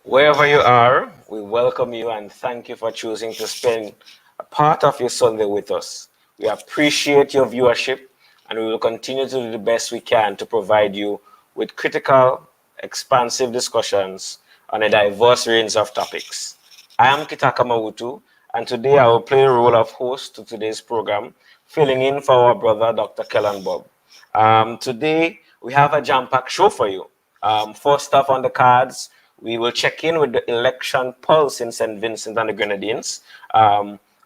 Wherever you are, we welcome you and thank you for choosing to spend a part of your Sunday with us. We appreciate your viewership and we will continue to do the best we can to provide you with critical, expansive discussions on a diverse range of topics. I am Kitaka Mawutu, and today I will play the role of host to today's program, filling in for our brother, Dr. Kellan Bob. Today, we have a jam-packed show for you. First off on the cards, we will check in with the election pulse in St. Vincent and the Grenadines.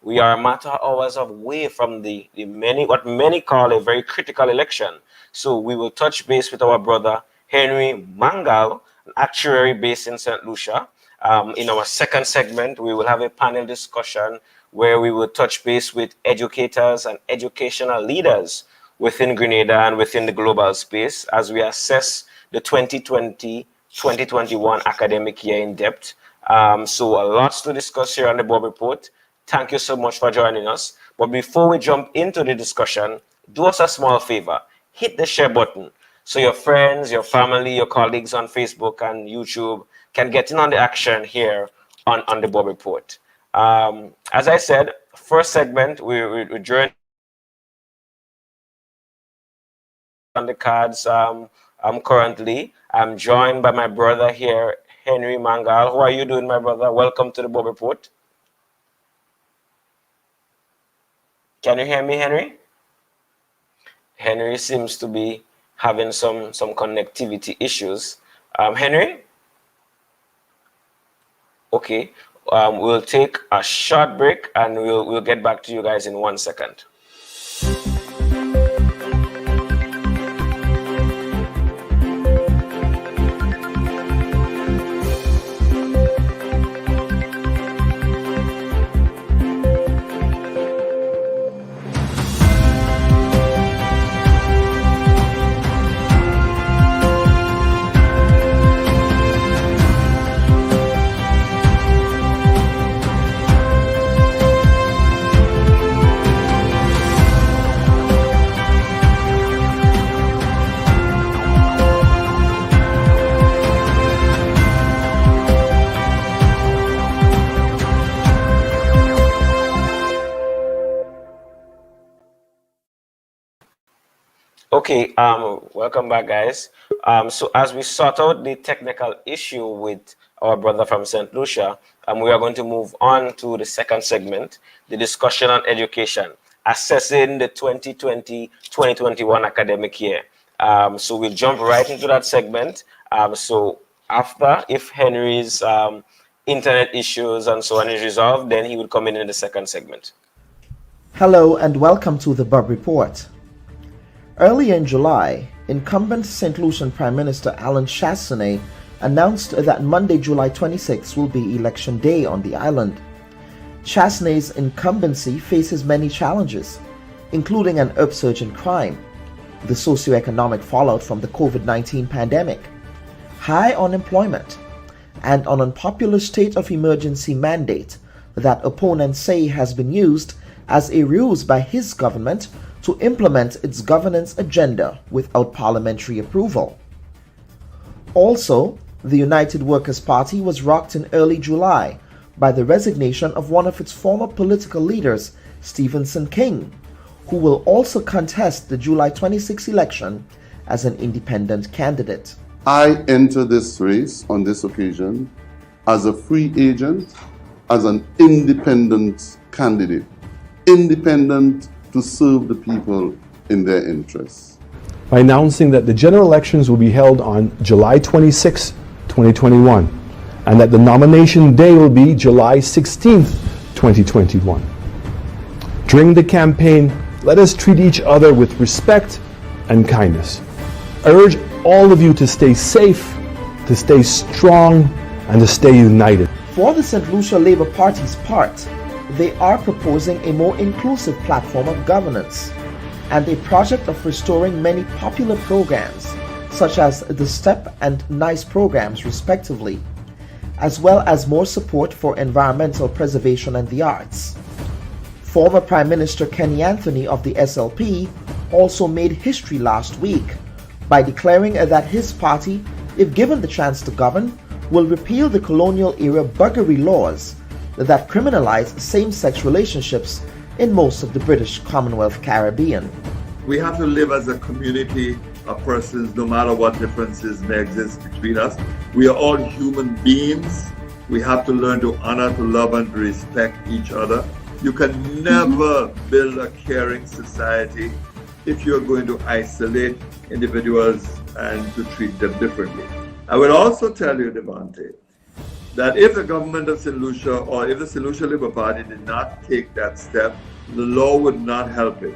We are a matter of hours away from the what many call a very critical election. So we will touch base with our brother, Henry Mangal, an actuary based in St. Lucia. In our second segment, we will have a panel discussion where we will touch base with educators and educational leaders within Grenada and within the global space as we assess the 2020-2021 academic year in depth. So a lot to discuss here on the Bubb Report. Thank you so much for joining us. But before we jump into the discussion, do us a small favor. Hit the share button so your friends, your family, your colleagues on Facebook and YouTube can get in on the action here on the Bubb Report. As I said, first segment, we're joining on the cards. Currently, I'm joined by my brother here, Henry Mangal. How are you doing, my brother? Welcome to the Bubb Report. Can you hear me, Henry? Henry seems to be having some connectivity issues. Henry? Okay. We'll take a short break and we'll get back to you guys in 1 second. Okay, welcome back, guys. So as we sort out the technical issue with our brother from St. Lucia, we are going to move on to the second segment, the discussion on education, assessing the 2020-2021 academic year. So we'll jump right into that segment. So after, if Henry's internet issues and so on is resolved, then he will come in the second segment. Hello and welcome to the Bubb Report. Earlier in July, incumbent St. Lucian Prime Minister Alan Chastanet announced that Monday, July 26 will be election day on the island. Chastanet's incumbency faces many challenges, including an upsurge in crime, the socioeconomic fallout from the COVID-19 pandemic, high unemployment, and an unpopular state of emergency mandate that opponents say has been used as a ruse by his government to implement its governance agenda without parliamentary approval. Also, the United Workers' Party was rocked in early July by the resignation of one of its former political leaders, Stephenson King, who will also contest the July 26 election as an independent candidate. I enter this race on this occasion as a free agent, as an independent candidate, independent to serve the people in their interests. By announcing that the general elections will be held on July 26, 2021, and that the nomination day will be July 16, 2021. During the campaign, let us treat each other with respect and kindness. I urge all of you to stay safe, to stay strong, and to stay united. For the St. Lucia Labour Party's part, they are proposing a more inclusive platform of governance and a project of restoring many popular programs, such as the STEP and NICE programs respectively, as well as more support for environmental preservation and the arts. Former Prime Minister Kenny Anthony of the SLP also made history last week by declaring that his party, if given the chance to govern, will repeal the colonial-era buggery laws that criminalize same-sex relationships in most of the British Commonwealth Caribbean. We have to live as a community of persons, no matter what differences may exist between us. We are all human beings. We have to learn to honor, to love, and to respect each other. You can never build a caring society if you're going to isolate individuals and to treat them differently. I will also tell you, Devante, that if the government of St. Lucia or if the St. Lucia Labour Party did not take that step, the law would not help it.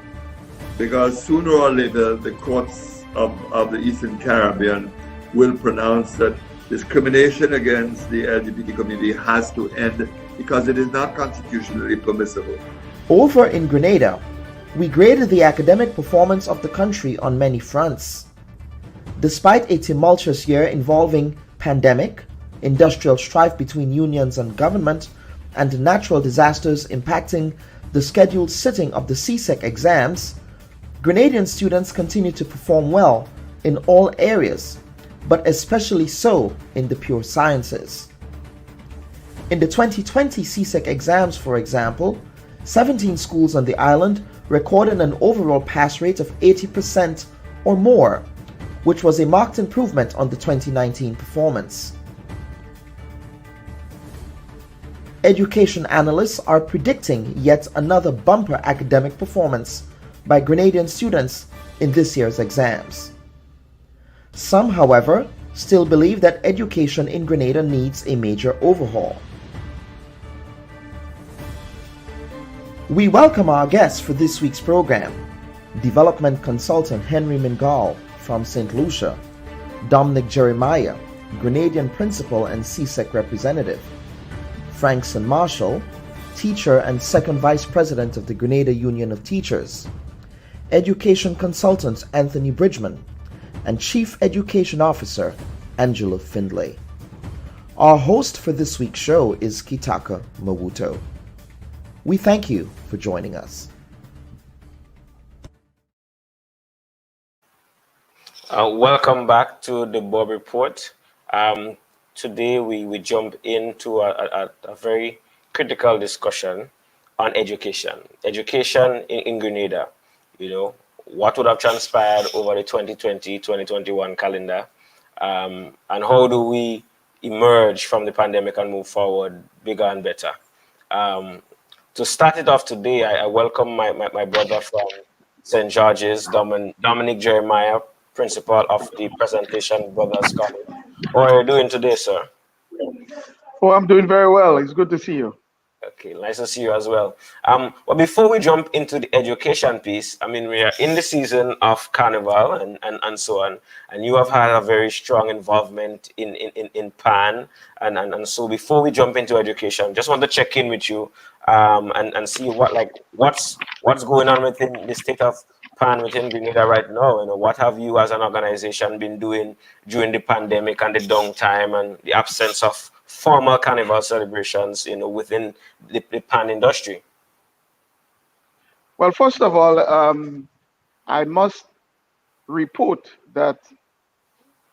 Because sooner or later, the courts of the Eastern Caribbean will pronounce that discrimination against the LGBT community has to end because it is not constitutionally permissible. Over in Grenada, we graded the academic performance of the country on many fronts. Despite a tumultuous year involving pandemic, industrial strife between unions and government, and natural disasters impacting the scheduled sitting of the CSEC exams, Grenadian students continue to perform well in all areas, but especially so in the pure sciences. In the 2020 CSEC exams, for example, 17 schools on the island recorded an overall pass rate of 80% or more, which was a marked improvement on the 2019 performance. Education analysts are predicting yet another bumper academic performance by Grenadian students in this year's exams. Some, however, still believe that education in Grenada needs a major overhaul. We welcome our guests for this week's program: development consultant Henry Mingal from St. Lucia, Dominic Jeremiah, Grenadian principal and CSEC representative, Frankson Marshall, teacher and second vice president of the Grenada Union of Teachers, education consultant Anthony Bridgman, and Chief Education Officer Angela Findlay. Our host for this week's show is Kitaka Mawuto. We thank you for joining us. Welcome back to the Bubb Report. Today we jump into a very critical discussion on education. Education in Grenada. You know, what would have transpired over the 2020-2021 calendar, and how do we emerge from the pandemic and move forward bigger and better. To start it off today, I welcome my brother from St. George's, Dominic Jeremiah, principal of the Presentation Brothers College. How are you doing today, sir? Oh, I'm doing very well. It's good to see you. Okay, nice to see you as well. Well, before we jump into the education piece, I mean, we are in the season of Carnival and so on, and you have had a very strong involvement in PAN, and so before we jump into education, just want to check in with you and see what's going on within the state of PAN within Grenada right now. You know, what have you as an organization been doing during the pandemic and the downtime and the absence of formal carnival celebrations, you know, within the pan industry? Well, first of all, I must report that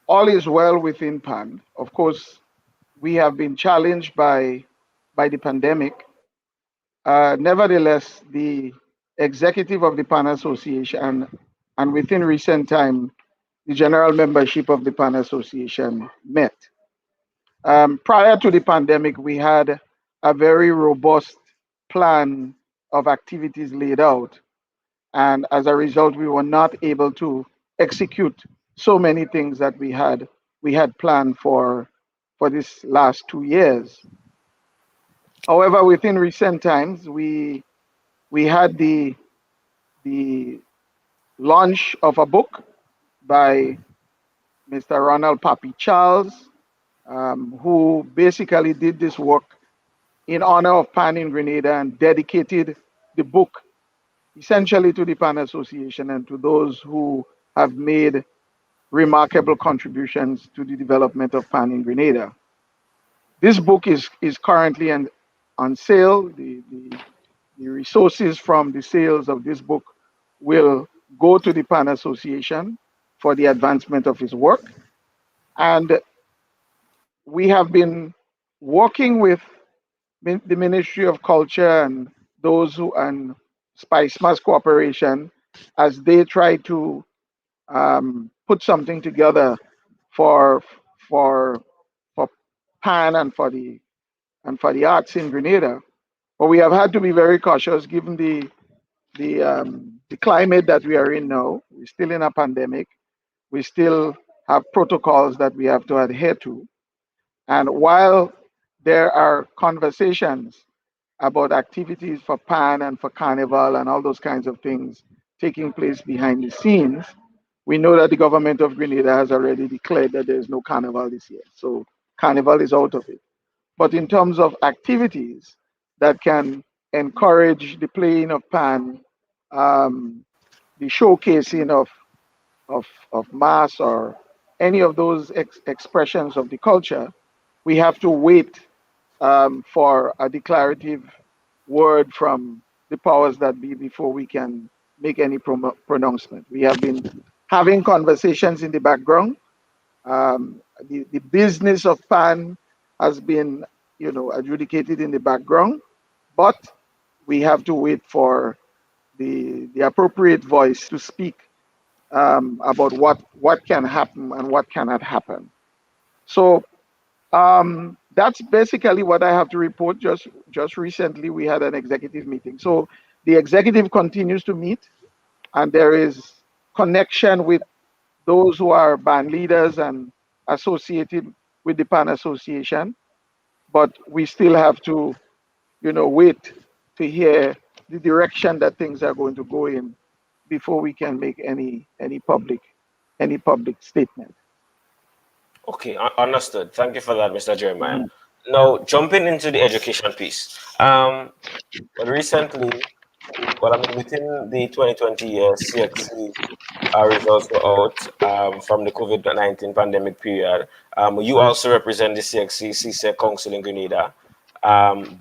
all is well within PAN. Of course, we have been challenged by the pandemic. Nevertheless, the executive of the PAN Association and within recent time, the general membership of the PAN Association met. Prior to the pandemic, we had a very robust plan of activities laid out. And as a result, we were not able to execute so many things that we had planned for this last 2 years. However, within recent times, we had the launch of a book by Mr. Ronald Papi Charles, who basically did this work in honor of PAN in Grenada and dedicated the book essentially to the PAN Association and to those who have made remarkable contributions to the development of PAN in Grenada. This book is currently on sale. The resources from the sales of this book will go to the PAN Association for the advancement of his work. And we have been working with the Ministry of Culture and those who and Spice Mass Corporation as they try to put something together for PAN and for the arts in Grenada. But we have had to be very cautious given the climate that we are in now. We're still in a pandemic. We still have protocols that we have to adhere to. And while there are conversations about activities for PAN and for Carnival and all those kinds of things taking place behind the scenes, we know that the government of Grenada has already declared that there is no Carnival this year. So Carnival is out of it. But in terms of activities that can encourage the playing of PAN, the showcasing of mass or any of those expressions of the culture, we have to wait for a declarative word from the powers that be before we can make any pronouncement. We have been having conversations in the background. The business of PAN has been, adjudicated in the background, but we have to wait for the appropriate voice to speak about what can happen and what cannot happen. So that's basically what I have to report. Just recently, we had an executive meeting. So the executive continues to meet, and there is connection with those who are band leaders and associated with the PAN Association, but we still have to, wait to hear the direction that things are going to go in before we can make any public statement. Okay, understood. Thank you for that, Mr. Jeremiah. Now, jumping into the education piece. Well, recently, within the 2020 year, CXC results were out from the COVID-19 pandemic period. You also represent the CXC CSEC Council in Grenada.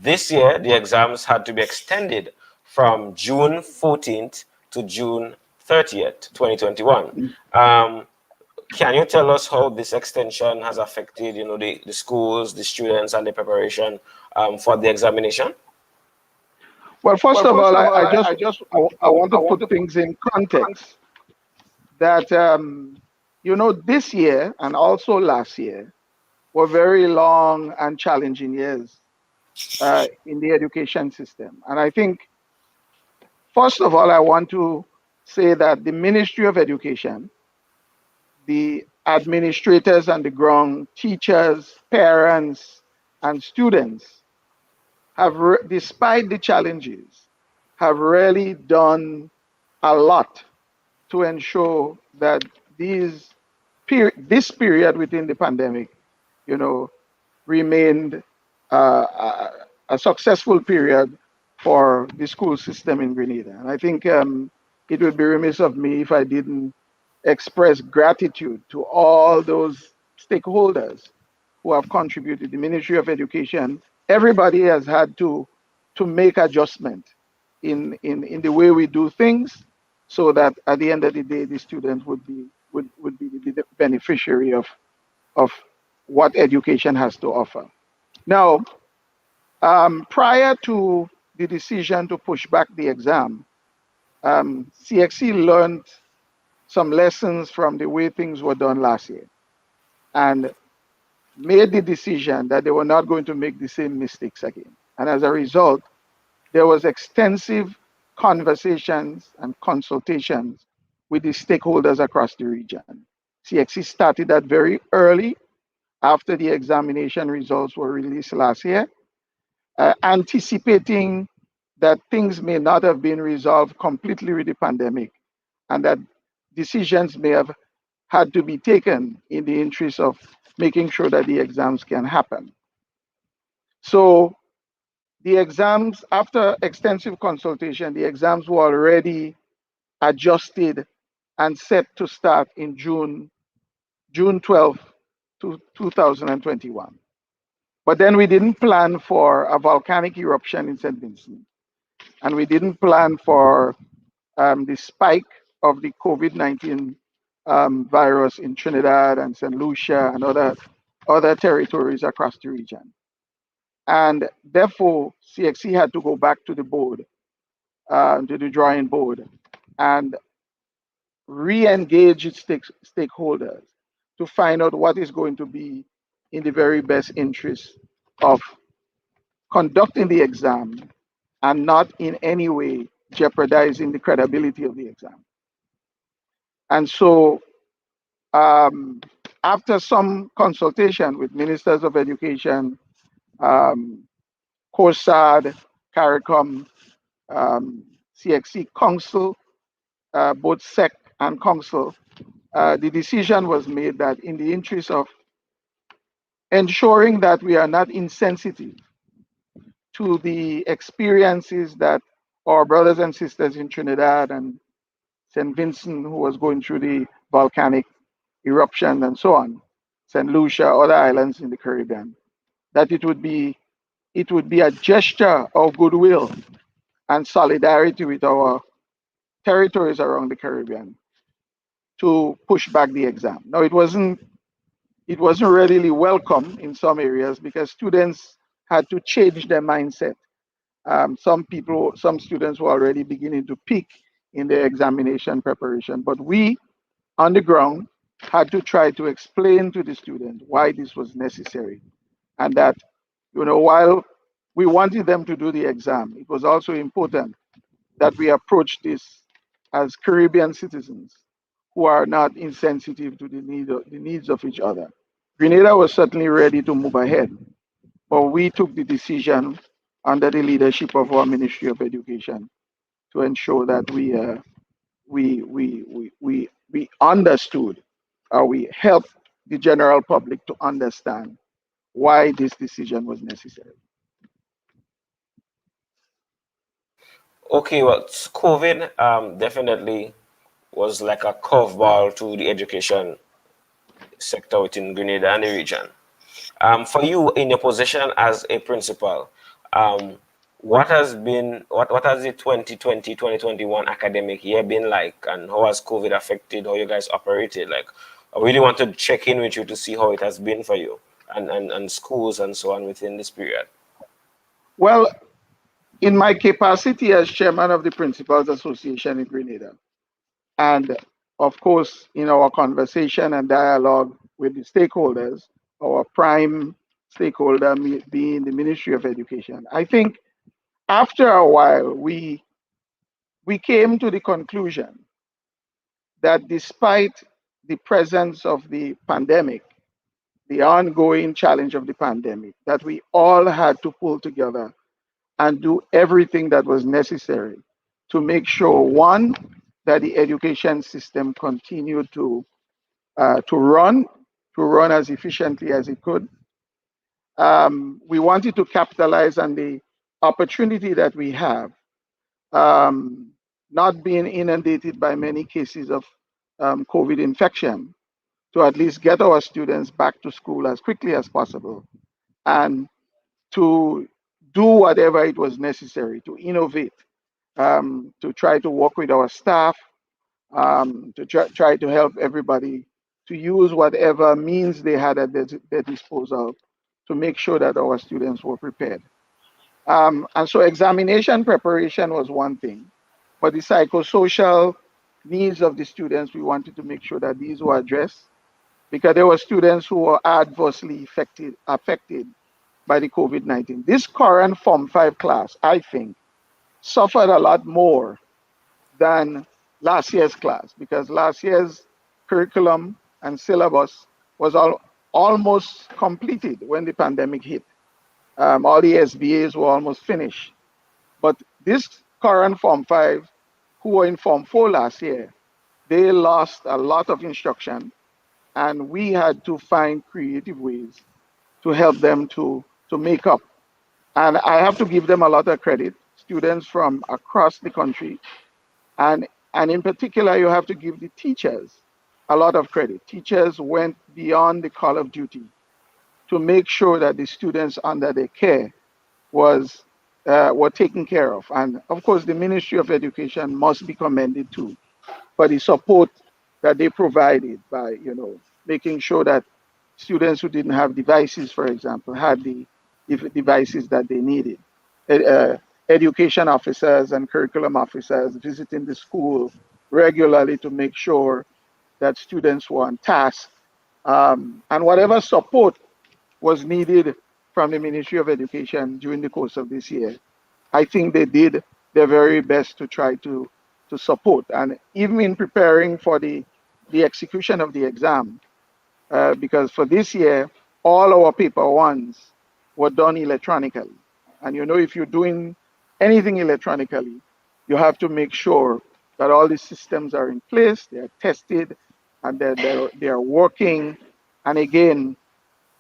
This year, the exams had to be extended from June 14th to June 30th, 2021. Can you tell us how this extension has affected, the schools, the students, and the preparation for the examination? Well, first of all, I want to put things in context that, this year and also last year were very long and challenging years in the education system. And I think, first of all, I want to say that the Ministry of Education, the administrators on the ground, teachers, parents, and students have, despite the challenges, have really done a lot to ensure that this period within the pandemic, you know, remained a successful period for the school system in Grenada. And I think it would be remiss of me if I didn't express gratitude to all those stakeholders who have contributed. The Ministry of Education, everybody has had to make adjustment in the way we do things, so that at the end of the day, the students would be the beneficiary of what education has to offer. Now, prior to the decision to push back the exam, CXC learned some lessons from the way things were done last year and made the decision that they were not going to make the same mistakes again. And as a result, there was extensive conversations and consultations with the stakeholders across the region. CXC started that very early after the examination results were released last year, anticipating that things may not have been resolved completely with the pandemic and that decisions may have had to be taken in the interest of making sure that the exams can happen. So the exams, after extensive consultation, the exams were already adjusted and set to start in June 12th, 2021. But then we didn't plan for a volcanic eruption in St. Vincent, and we didn't plan for the spike of the COVID-19 virus in Trinidad and St. Lucia and other territories across the region. And therefore, CXC had to go back to the board, to the drawing board, and re-engage its stakeholders to find out what is going to be in the very best interest of conducting the exam and not in any way jeopardizing the credibility of the exam. And so, after some consultation with ministers of education, COSAD, CARICOM, CXC Council, both SEC and Council, the decision was made that in the interest of ensuring that we are not insensitive to the experiences that our brothers and sisters in Trinidad and St. Vincent, who was going through the volcanic eruption and so on, St. Lucia, other islands in the Caribbean, that it would be a gesture of goodwill and solidarity with our territories around the Caribbean to push back the exam. Now, it wasn't readily welcome in some areas because students had to change their mindset. Some students were already beginning to peak in their examination preparation, but we on the ground had to try to explain to the student why this was necessary, and that, while we wanted them to do the exam, it was also important that we approach this as Caribbean citizens who are not insensitive to the needs of each other. Grenada was certainly ready to move ahead, but we took the decision under the leadership of our Ministry of Education to ensure that we understood, or we helped the general public to understand why this decision was necessary. Okay, well, COVID definitely was like a curveball to the education sector within Grenada and the region. For you, in your position as a principal, what has the 2020-2021 academic year been like, and how has COVID affected how you guys operated? Like, I really want to check in with you to see how it has been for you and schools and so on within this period. Well, in my capacity as chairman of the Principals Association in Grenada, and of course, in our conversation and dialogue with the stakeholders, our prime stakeholder being the Ministry of Education, I think after a while, we came to the conclusion that despite the presence of the pandemic, the ongoing challenge of the pandemic, that we all had to pull together and do everything that was necessary to make sure, one, that the education system continued to run as efficiently as it could. We wanted to capitalize on the opportunity that we have, um, not being inundated by many cases of COVID infection, to at least get our students back to school as quickly as possible and to do whatever it was necessary to innovate, to try to work with our staff, to try to help everybody to use whatever means they had at their disposal to make sure that our students were prepared. And so examination preparation was one thing, but the psychosocial needs of the students, we wanted to make sure that these were addressed because there were students who were adversely affected by the COVID-19. This current Form 5 class, I think, suffered a lot more than last year's class because last year's curriculum and syllabus was almost completed when the pandemic hit. All the SBAs were almost finished. But this current Form 5, who were in Form 4 last year, they lost a lot of instruction, and we had to find creative ways to help them to make up. And I have to give them a lot of credit, students from across the country. And, and in particular, you have to give the teachers a lot of credit. Teachers went beyond the call of duty to make sure that the students under their care were taken care of. And of course, the Ministry of Education must be commended too for the support that they provided by, making sure that students who didn't have devices, for example, had the devices that they needed. Education officers and curriculum officers visiting the school regularly to make sure that students were on task, and whatever support was needed from the Ministry of Education during the course of this year. I think they did their very best to try to support. And even in preparing for the execution of the exam, because for this year, all our paper ones were done electronically. And if you're doing anything electronically, you have to make sure that all the systems are in place, they're tested, and they're working. And again,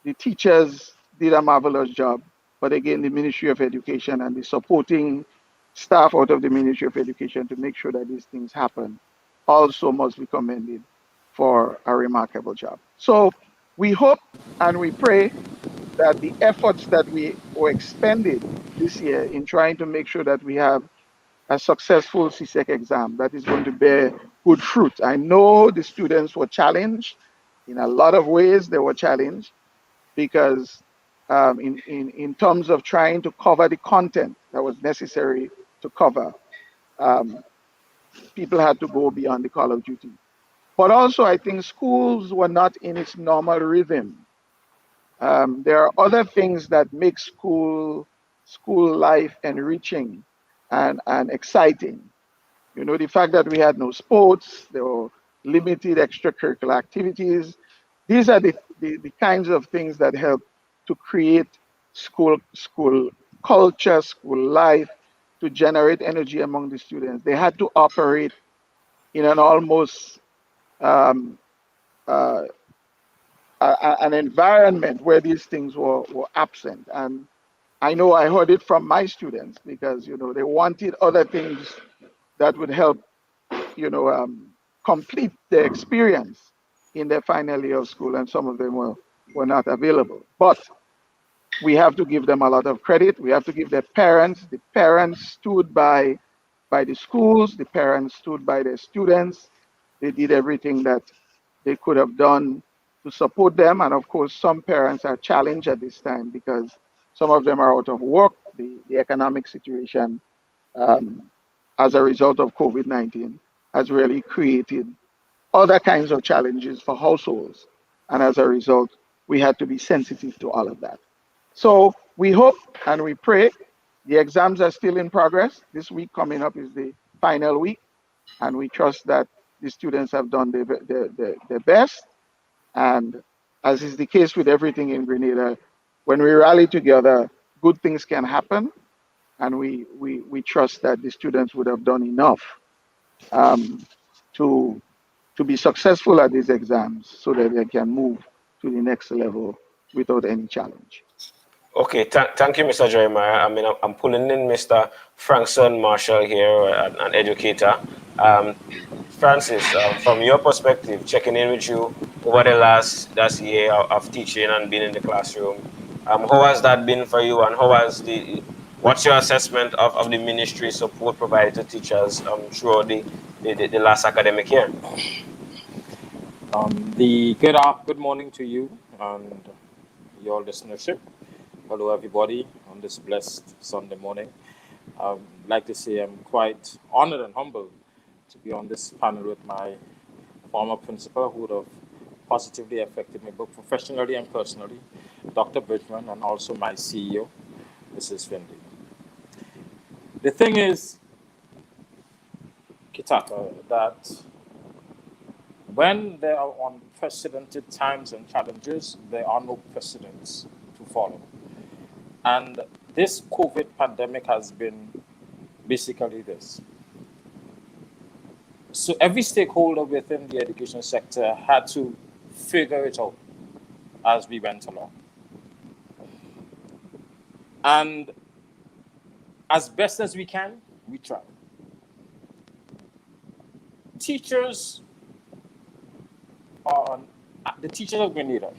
the teachers did a marvelous job. But again, the Ministry of Education and the supporting staff out of the Ministry of Education to make sure that these things happen also must be commended for a remarkable job. So we hope and we pray that the efforts that we were expended this year in trying to make sure that we have a successful CSEC exam that is going to bear good fruit. I know the students were challenged. In a lot of ways, they were challenged because in terms of trying to cover the content that was necessary to cover, um, people had to go beyond the call of duty. But also, I think schools were not in its normal rhythm. There are other things that make school life enriching and exciting. The fact that we had no sports, there were limited extracurricular activities. These are the kinds of things that help to create school culture, school life, to generate energy among the students. They had to operate in an almost um, uh, an environment where these things were absent. And I know I heard it from my students because they wanted other things that would help complete the experience in their final year of school, and some of them were not available. But we have to give them a lot of credit. We have to give their parents. The parents stood by the schools. The parents stood by their students. They did everything that they could have done to support them. And of course, some parents are challenged at this time because some of them are out of work. The economic situation, um, as a result of COVID-19, has really created other kinds of challenges for households. And as a result, we had to be sensitive to all of that. So we hope and we pray. The exams are still in progress. This week coming up is the final week, and we trust that the students have done their best. And as is the case with everything in Grenada, when we rally together, good things can happen. And we trust that the students would have done enough um, to be successful at these exams so that they can move to the next level without any challenge. Okay, thank you, Mr. Jeremiah. I mean, I'm pulling in Mr. Frankson Marshall here, an educator. Francis, from your perspective, checking in with you over the last year of teaching and being in the classroom, how has that been for you, and what's your assessment of the ministry support provided to teachers throughout the last academic year? Good morning to you and your listenership. Hello, everybody, on this blessed Sunday morning. I'd like to say I'm quite honored and humbled to be on this panel with my former principal, who would have positively affected me both professionally and personally, Dr. Bridgman, and also my CEO, Mrs. Finley. The thing is, Kitaka, that when there are unprecedented times and challenges, there are no precedents to follow. And this COVID pandemic has been basically this. So every stakeholder within the education sector had to figure it out as we went along. And as best as we can, we try. Teachers the teachers of Grenada,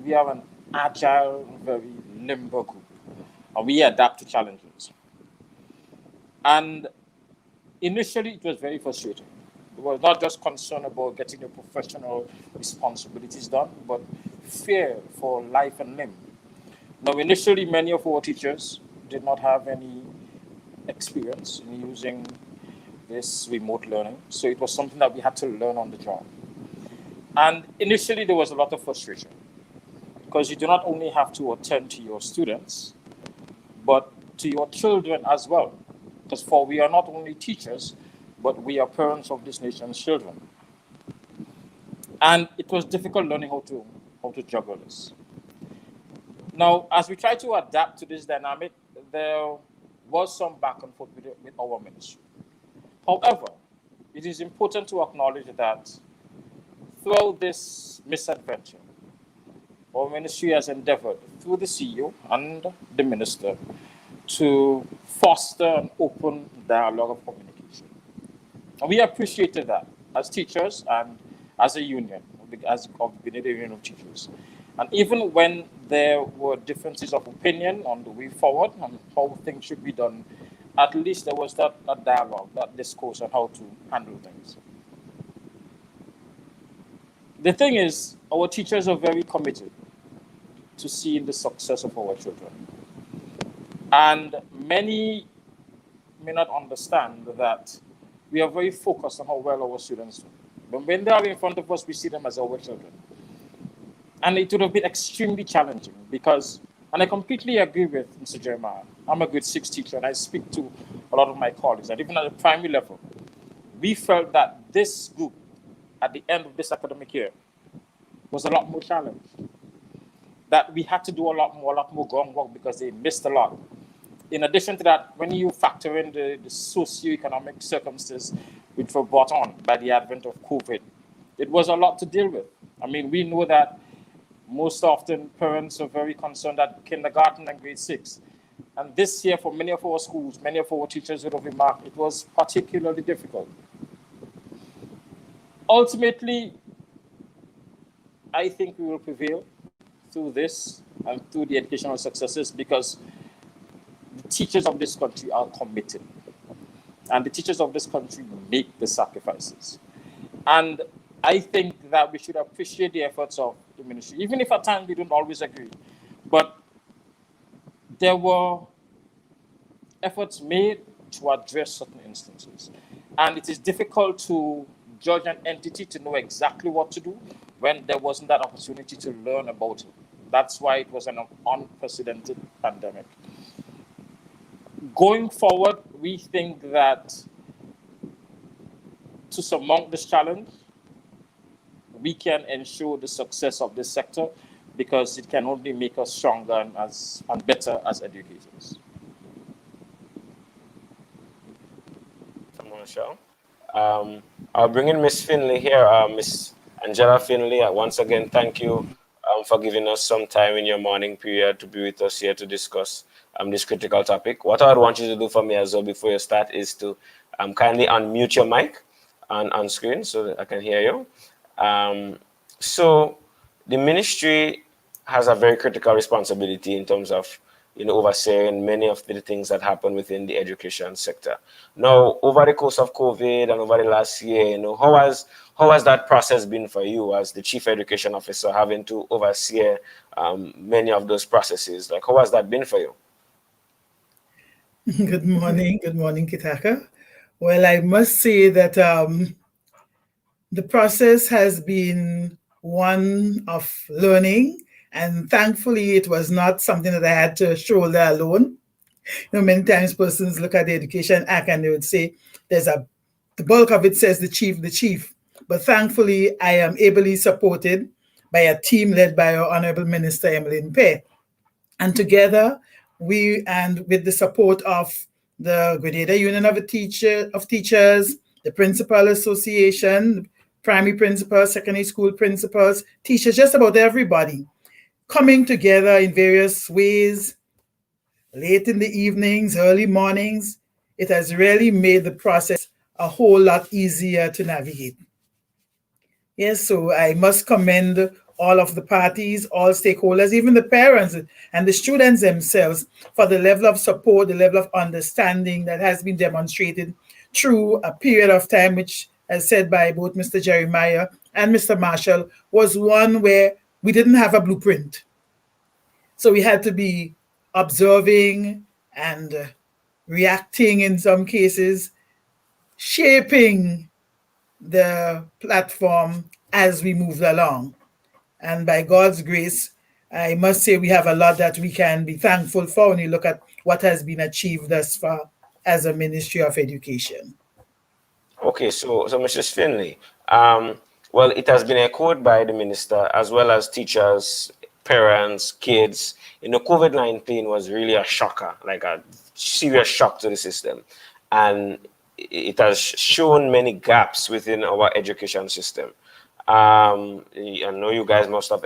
we are an agile, very nimble group, and we adapt to challenges. And initially, it was very frustrating. It was not just concern about getting your professional responsibilities done, but fear for life and limb. Now, initially, many of our teachers did not have any experience in using this remote learning, so it was something that we had to learn on the job. And initially, there was a lot of frustration because you do not only have to attend to your students, but to your children as well. Because we are not only teachers, but we are parents of this nation's children. And it was difficult learning how to juggle this. Now, as we try to adapt to this dynamic, there was some back and forth with our ministry. However, it is important to acknowledge that throughout this misadventure, our ministry has endeavored, through the CEO and the minister, to foster an open dialogue of communication. And we appreciated that as teachers and as a union, as of the Grenada Union of Teachers. And even when there were differences of opinion on the way forward and how things should be done, at least there was that dialogue, that discourse on how to handle things. The thing is, our teachers are very committed to seeing the success of our children. And many may not understand that we are very focused on how well our students do. But when they are in front of us, we see them as our children. And it would have been extremely challenging because, and I completely agree with Mr. Jeremiah, I'm a grade 6 teacher and I speak to a lot of my colleagues, and even at the primary level, we felt that this group, at the end of this academic year, was a lot more challenged. That we had to do a lot more groundwork because they missed a lot. In addition to that, when you factor in the socioeconomic circumstances which were brought on by the advent of COVID, it was a lot to deal with. I mean, we know that most often parents are very concerned at kindergarten and grade 6. And this year, for many of our schools, many of our teachers would have remarked, it was particularly difficult. Ultimately, I think we will prevail through this and through the educational successes because the teachers of this country are committed. And the teachers of this country make the sacrifices. And I think that we should appreciate the efforts of the ministry, even if at times we don't always agree. But there were efforts made to address certain instances. And it is difficult to judge an entity to know exactly what to do when there wasn't that opportunity to learn about it. That's why it was an unprecedented pandemic. Going forward, we think that to surmount this challenge, we can ensure the success of this sector because it can only make us stronger and better as educators. I'll bring in Miss Finley here. Miss Angela Finley, once again, thank you for giving us some time in your morning period to be with us here to discuss this critical topic. What I would want you to do for me as well before you start is to kindly unmute your mic on screen so that I can hear you. So the ministry has a very critical responsibility in terms of overseeing many of the things that happen within the education sector. Now, over the course of COVID and over the last year, how has that process been for you as the chief education officer, having to oversee many of those processes? Like, how has that been for you? Good morning, Kitaka. Well, I must say that the process has been one of learning, and thankfully it was not something that I had to shoulder alone. Many times persons look at the Education Act and they would say the bulk of it says the chief. But thankfully I am ably supported by a team led by our Honorable Minister Emmeline Pay. And together with the support of the Grenada Union of Teachers, the Principal Association, primary principals, secondary school principals, teachers, just about everybody, coming together in various ways, late in the evenings, early mornings, it has really made the process a whole lot easier to navigate. Yes, so I must commend all of the parties, all stakeholders, even the parents and the students themselves for the level of support, the level of understanding that has been demonstrated through a period of time, which, as said by both Mr. Jeremiah and Mr. Marshall, was one where we didn't have a blueprint. So we had to be observing and reacting in some cases, shaping the platform as we moved along. And by God's grace, I must say we have a lot that we can be thankful for when you look at what has been achieved thus far as a Ministry of Education. Okay, so Mrs. Finley, well, it has been echoed by the minister as well as teachers, parents, kids. COVID-19 was really a shocker, like a serious shock to the system. And it has shown many gaps within our education system. I know you guys must have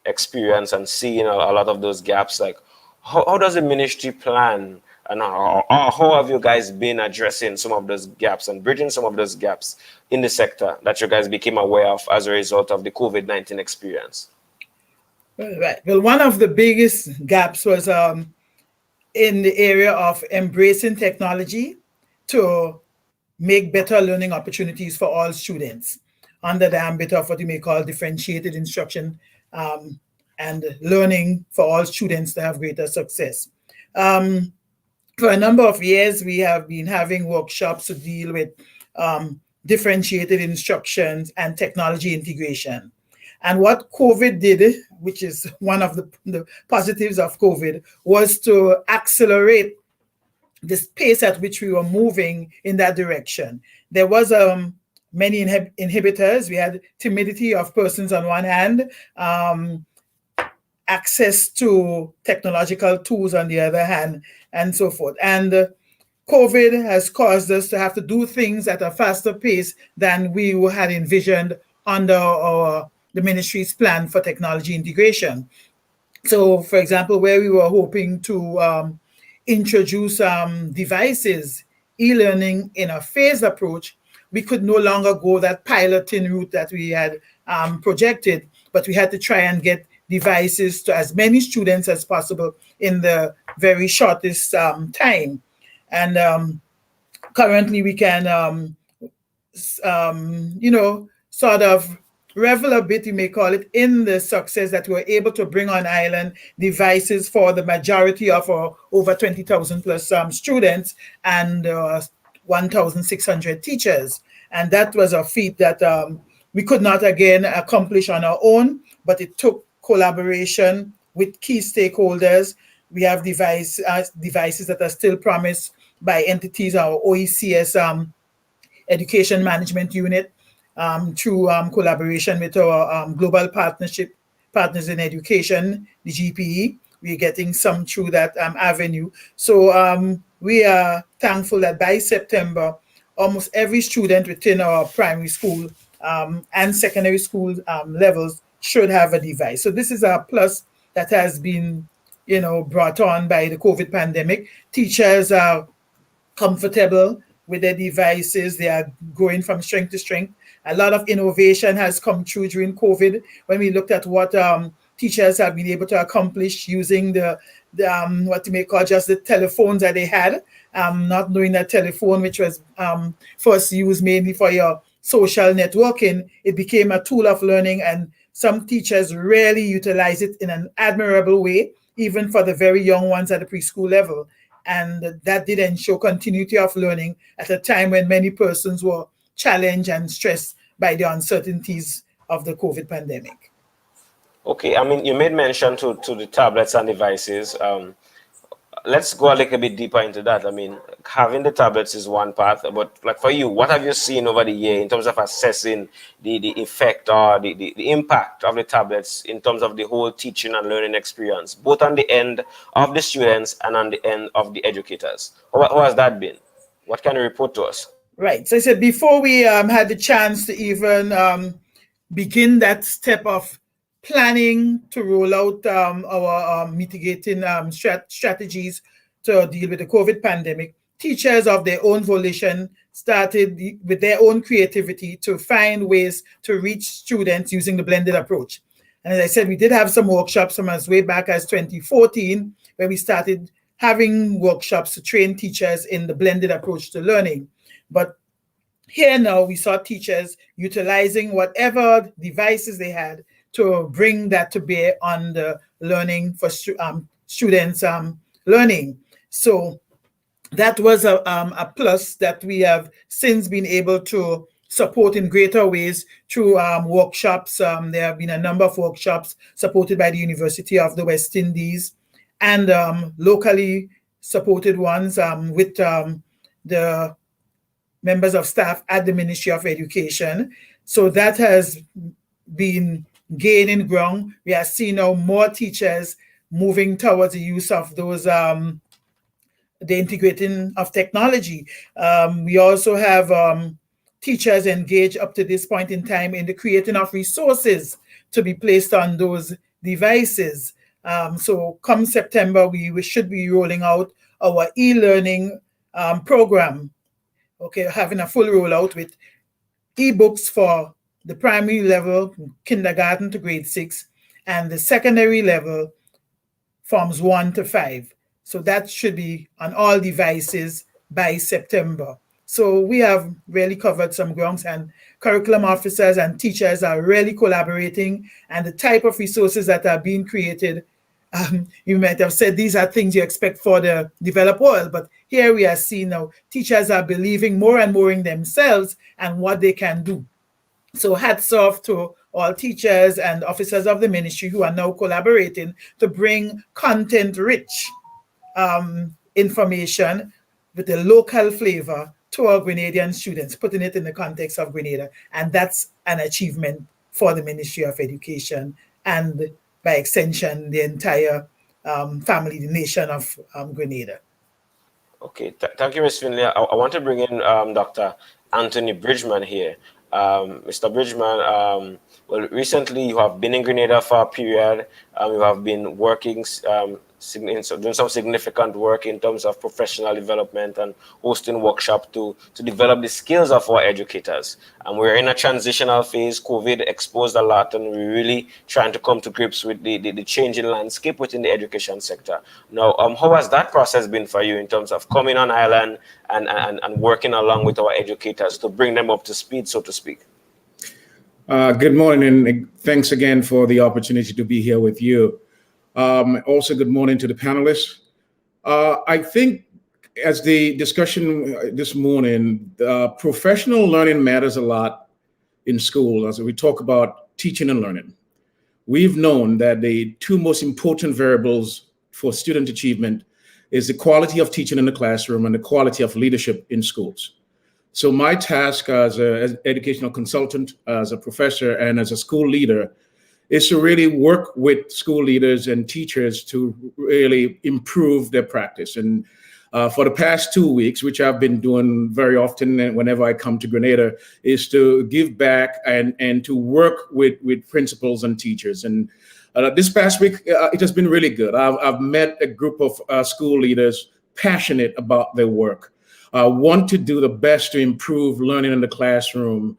experienced and seen a lot of those gaps. Like, how does the ministry plan, and how have you guys been addressing some of those gaps and bridging some of those gaps in the sector that you guys became aware of as a result of the COVID-19 experience? Right. Well, one of the biggest gaps was in the area of embracing technology to make better learning opportunities for all students under the ambit of what you may call differentiated instruction and learning for all students to have greater success. For a number of years, we have been having workshops to deal with differentiated instructions and technology integration. And what COVID did, which is one of the positives of COVID, was to accelerate this pace at which we were moving in that direction. There was many inhibitors. We had timidity of persons on one hand, access to technological tools on the other hand, and so forth. And COVID has caused us to have to do things at a faster pace than we had envisioned under the ministry's plan for technology integration. So, for example, where we were hoping to introduce devices, e-learning in a phased approach, we could no longer go that piloting route that we had projected, but we had to try and get devices to as many students as possible in the very shortest time. And currently we can, sort of revel a bit, you may call it, in the success that we were able to bring on island devices for the majority of our over 20,000 plus students and 1,600 teachers. And that was a feat that we could not again accomplish on our own, but it took collaboration with key stakeholders. We have devices that are still promised by entities, our OECS Education Management Unit, through collaboration with our global partners in education, the GPE. We're getting some through that avenue. So we are thankful that by September, almost every student within our primary school and secondary school levels should have a device. So this is a plus that has been, brought on by the COVID pandemic. Teachers are comfortable with their devices. They are going from strength to strength. A lot of innovation has come through during COVID when we looked at what teachers have been able to accomplish using the what you may call just the telephones that they had, not knowing that telephone, which was first used mainly for your social networking, it became a tool of learning, and some teachers really utilize it in an admirable way, even for the very young ones at the preschool level. And that did ensure continuity of learning at a time when many persons were challenged and stressed by the uncertainties of the COVID pandemic. Okay, I mean, you made mention to the tablets and devices. Let's go a little bit deeper into that. I mean, having the tablets is one part, but like for you, what have you seen over the year in terms of assessing the effect or the impact of the tablets in terms of the whole teaching and learning experience, both on the end of the students and on the end of the educators? How has that been? What can you report to us? Right. So I said before we had the chance to even begin that step of planning to roll out our mitigating strategies to deal with the COVID pandemic, teachers of their own volition started with their own creativity to find ways to reach students using the blended approach. And as I said, we did have some workshops from as way back as 2014, where we started having workshops to train teachers in the blended approach to learning. But here now we saw teachers utilizing whatever devices they had to bring that to bear on the learning for students' learning. So that was a plus that we have since been able to support in greater ways through workshops. There have been a number of workshops supported by the University of the West Indies and locally supported ones with the members of staff at the Ministry of Education. So that has been gaining ground. We are seeing now more teachers moving towards the use of those, the integrating of technology. We also have teachers engaged up to this point in time in the creating of resources to be placed on those devices. So come September, we should be rolling out our e-learning program. Okay, having a full rollout with e-books for the primary level, kindergarten to grade 6, and the secondary level, forms 1 to 5. So that should be on all devices by September. So we have really covered some grounds, and curriculum officers and teachers are really collaborating, and the type of resources that are being created, you might have said these are things you expect for the developed world, but here we are seeing now teachers are believing more and more in themselves and what they can do. So hats off to all teachers and officers of the ministry who are now collaborating to bring content-rich information with a local flavor to our Grenadian students, putting it in the context of Grenada. And that's an achievement for the Ministry of Education and, by extension, the entire family, the nation of Grenada. Okay, thank you, Ms. Finley. I want to bring in Dr. Anthony Bridgman here. Mr. Bridgman, well, recently you have been in Grenada for a period. You have been working, doing some significant work in terms of professional development and hosting workshops to develop the skills of our educators. And we're in a transitional phase. COVID exposed a lot, and we're really trying to come to grips with the changing landscape within the education sector. Now, how has that process been for you in terms of coming on island and working along with our educators to bring them up to speed, so to speak? Good morning, and thanks again for the opportunity to be here with you. Also, good morning to the panelists. I think as the discussion this morning, professional learning matters a lot in school as we talk about teaching and learning. We've known that the two most important variables for student achievement is the quality of teaching in the classroom and the quality of leadership in schools. So my task as an educational consultant, as a professor, and as a school leader is to really work with school leaders and teachers to really improve their practice. And for the past 2 weeks, which I've been doing very often whenever I come to Grenada, is to give back and to work with principals and teachers. And this past week, it has been really good. I've met a group of school leaders passionate about their work, want to do the best to improve learning in the classroom,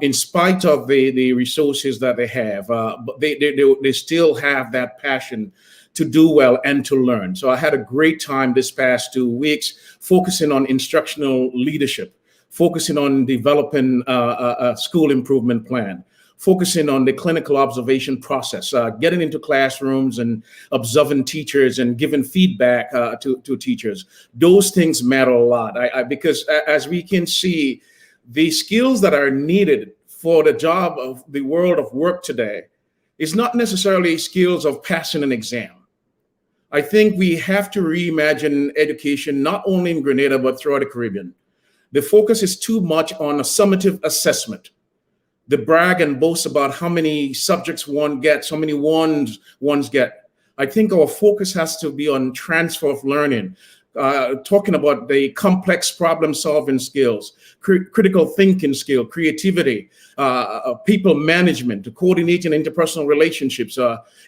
in spite of the resources that they have, but they still have that passion to do well and to learn. So I had a great time this past 2 weeks focusing on instructional leadership, focusing on developing a school improvement plan, focusing on the clinical observation process, getting into classrooms and observing teachers and giving feedback to teachers. Those things matter a lot because as we can see, the skills that are needed for the job of the world of work today is not necessarily skills of passing an exam. I think we have to reimagine education, not only in Grenada, but throughout the Caribbean. The focus is too much on a summative assessment. The brag and boast about how many subjects one gets, how many ones get. I think our focus has to be on transfer of learning, talking about the complex problem-solving skills, critical thinking skill, creativity, people management, coordinating interpersonal relationships,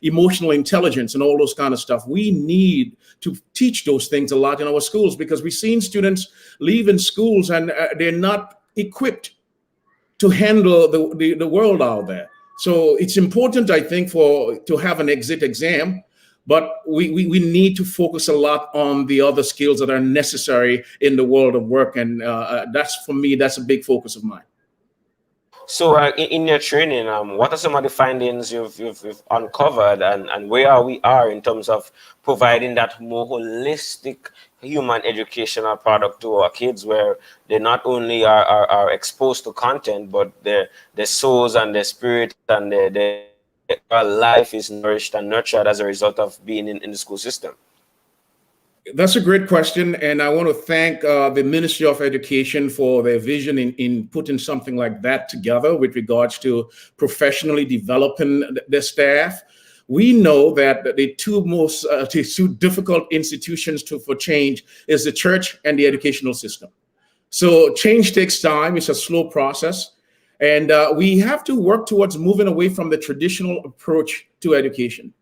emotional intelligence, and all those kind of stuff. We need to teach those things a lot in our schools because we've seen students leaving schools and they're not equipped to handle the world out there. So it's important, I think, to have an exit exam, but we need to focus a lot on the other skills that are necessary in the world of work. And that's, for me, that's a big focus of mine. So in your training, what are some of the findings you've uncovered and where we are in terms of providing that more holistic human educational product to our kids, where they not only are exposed to content, but their souls and their spirit and their life is nourished and nurtured as a result of being in the school system? That's a great question, and I want to thank the Ministry of Education for their vision in putting something like that together with regards to professionally developing their staff. We know that the two difficult institutions for change is the church and the educational system. So change takes time. It's a slow process, and we have to work towards moving away from the traditional approach to education.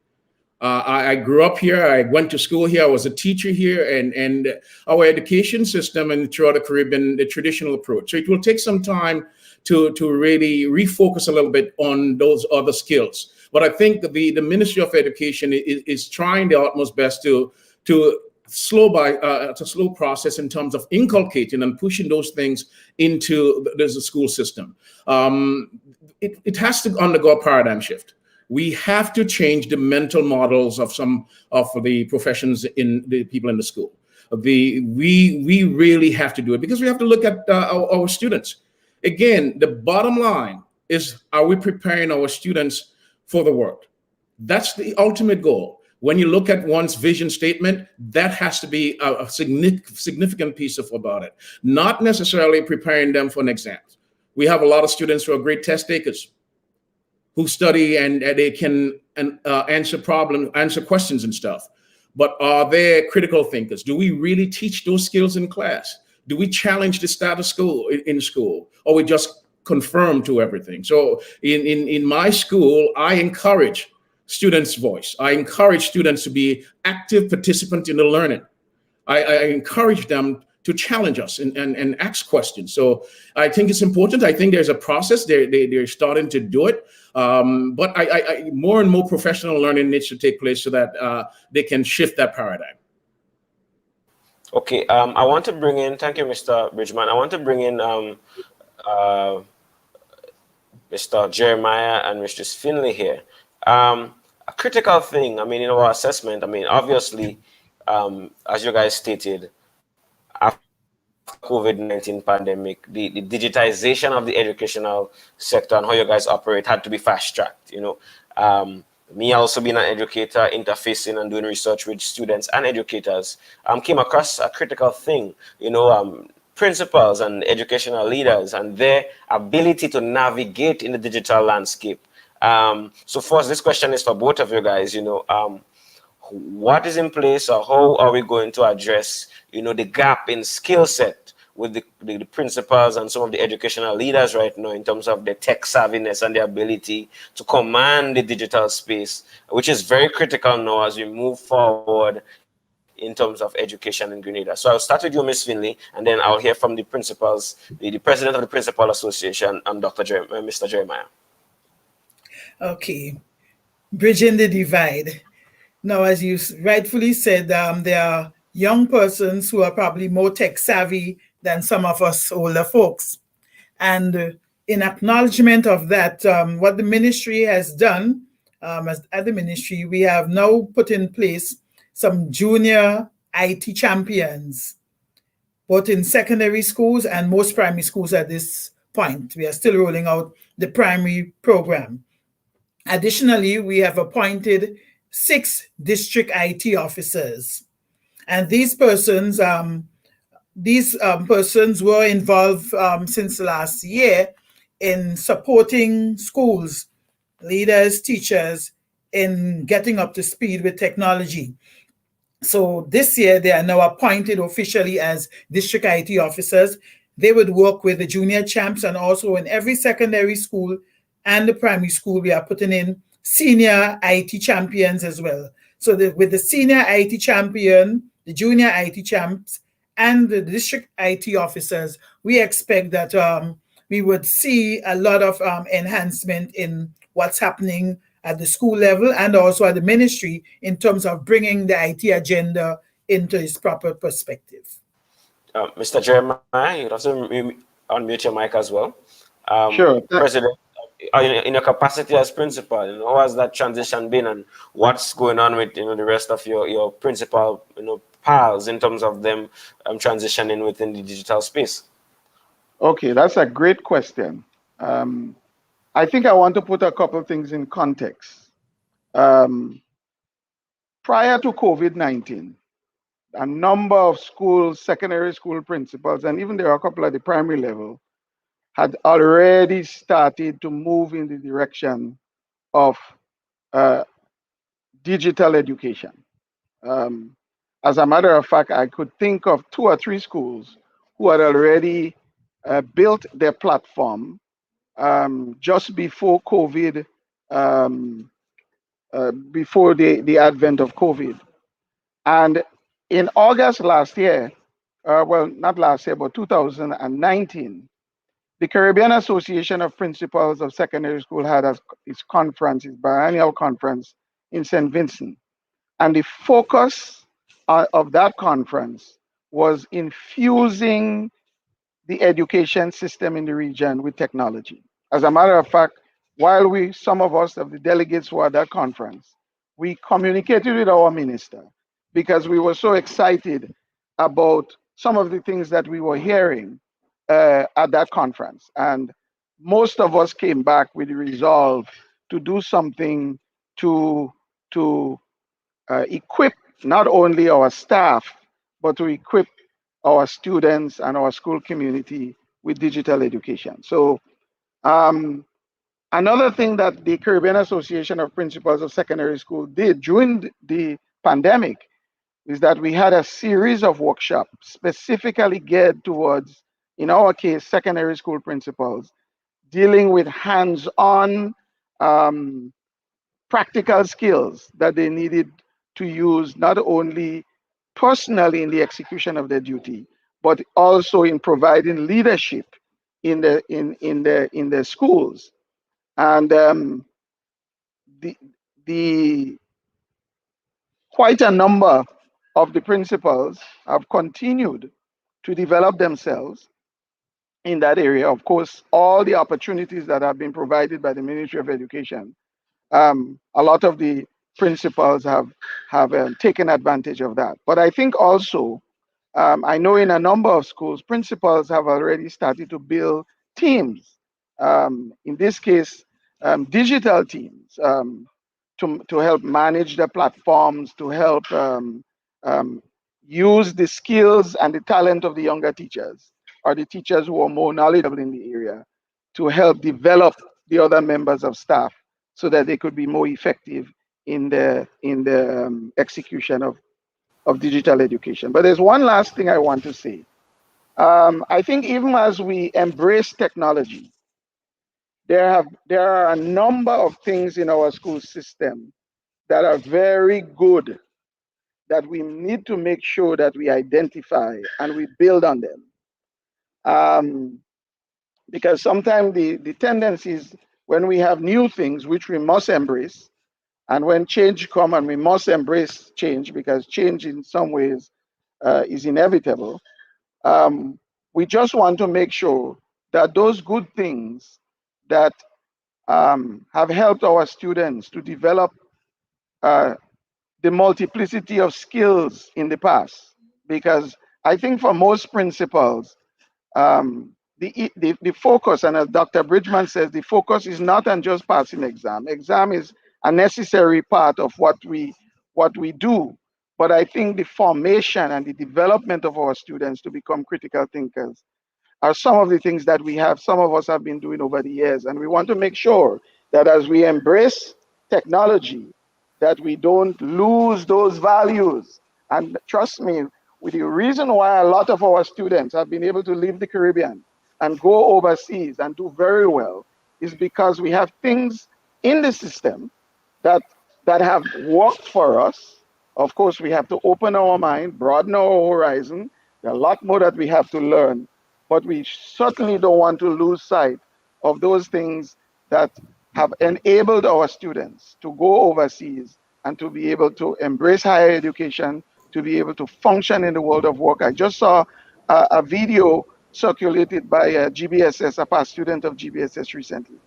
I grew up here. I went to school here. I was a teacher here, and our education system and throughout the Caribbean, the traditional approach. So it will take some time to really refocus a little bit on those other skills. But I think the Ministry of Education is trying their utmost best to slow process in terms of inculcating and pushing those things into the school system. It has to undergo a paradigm shift. We have to change the mental models of some of the professions in the people in the school. We really have to do it because we have to look at our students. Again, the bottom line is, are we preparing our students for the world? That's the ultimate goal. When you look at one's vision statement, that has to be a significant piece about it, not necessarily preparing them for an exam. We have a lot of students who are great test takers, who study and they can answer questions and stuff. But are they critical thinkers? Do we really teach those skills in class? Do we challenge the status quo in school, or we just conform to everything? So in my school, I encourage students' voice. I encourage students to be active participants in the learning. I encourage them to challenge us and ask questions. So I think it's important. I think there's a process. They're starting to do it. But I more and more professional learning needs to take place so that they can shift that paradigm. Okay, I want to bring in, thank you, Mr. Bridgman. I want to bring in Mr. Jeremiah and Mr. Finley here. A critical thing, I mean, in our assessment, I mean, obviously, as you guys stated, after COVID-19 pandemic, the digitization of the educational sector and how you guys operate had to be fast-tracked, you know. Me also being an educator, interfacing and doing research with students and educators, came across a critical thing, you know, principals and educational leaders and their ability to navigate in the digital landscape. So first, this question is for both of you guys, you know, what is in place, or how are we going to address, you know, the gap in skill set with the principals and some of the educational leaders right now in terms of the tech savviness and the ability to command the digital space, which is very critical now as we move forward in terms of education in Grenada. So I'll start with you, Ms. Finley, and then I'll hear from the principals, the president of the Principal Association, and Mr. Jeremiah. Okay, bridging the divide. Now, as you rightfully said, there are young persons who are probably more tech savvy than some of us older folks. And in acknowledgement of that, what the ministry has done, at the ministry, we have now put in place some junior IT champions, both in secondary schools and most primary schools at this point. We are still rolling out the primary program. Additionally, we have appointed 6 district IT officers. And these persons were involved since last year in supporting schools, leaders, teachers in getting up to speed with technology. So this year, they are now appointed officially as district IT officers. They would work with the junior champs, and also in every secondary school and the primary school, we are putting in senior IT champions as well. So with the senior IT champion, the junior IT champs, and the district IT officers, we expect that we would see a lot of enhancement in what's happening at the school level and also at the ministry in terms of bringing the IT agenda into its proper perspective. Mr. Jeremiah, you'd have to unmute your mic as well. Sure. President, in your capacity as principal, you know, how has that transition been, and what's going on with, you know, the rest of your principal, you know, pals in terms of them transitioning within the digital space? Okay, that's a great question. I think I want to put a couple of things in context. Prior to COVID-19, a number of schools, secondary school principals, and even there are a couple at the primary level, had already started to move in the direction of digital education. As a matter of fact, I could think of 2 or 3 schools who had already built their platform just before COVID, before the advent of COVID. And in August last year, well, not last year, but 2019, the Caribbean Association of Principals of Secondary School had its conference, its biennial conference in St. Vincent. And the focus of that conference was infusing the education system in the region with technology. As a matter of fact, while some of us of the delegates were at that conference, we communicated with our minister because we were so excited about some of the things that we were hearing at that conference. And most of us came back with the resolve to do something to equip not only our staff, but to equip our students and our school community with digital education. So another thing that the Caribbean Association of Principals of Secondary School did during the pandemic is that we had a series of workshops specifically geared towards, in our case, secondary school principals, dealing with hands-on practical skills that they needed to use not only personally in the execution of their duty, but also in providing leadership in the schools. And the the quite a number of the principals have continued to develop themselves in that area. Of course, all the opportunities that have been provided by the Ministry of Education, a lot of the principals have taken advantage of that. But I think also, I know in a number of schools, principals have already started to build teams. In this case, digital teams to help manage the platforms, to help use the skills and the talent of the younger teachers or the teachers who are more knowledgeable in the area to help develop the other members of staff so that they could be more effective in the execution of digital education. But there's one last thing I want to say. I think even as we embrace technology, there are a number of things in our school system that are very good that we need to make sure that we identify and we build on them. Because sometimes the tendency is when we have new things which we must embrace, and when change comes and we must embrace change because change in some ways is inevitable, we just want to make sure that those good things that have helped our students to develop the multiplicity of skills in the past. Because I think for most principals, the focus, and as Dr. Bridgman says, the focus is not on just passing exam. Exam is a necessary part of what we do. But I think the formation and the development of our students to become critical thinkers are some of the things that some of us have been doing over the years. And we want to make sure that as we embrace technology, that we don't lose those values. And trust me, with the reason why a lot of our students have been able to leave the Caribbean and go overseas and do very well is because we have things in the system that have worked for us. Of course, we have to open our mind, broaden our horizon. There are a lot more that we have to learn, but we certainly don't want to lose sight of those things that have enabled our students to go overseas and to be able to embrace higher education, to be able to function in the world of work. I just saw a video circulated by GBSS, a past student of GBSS recently.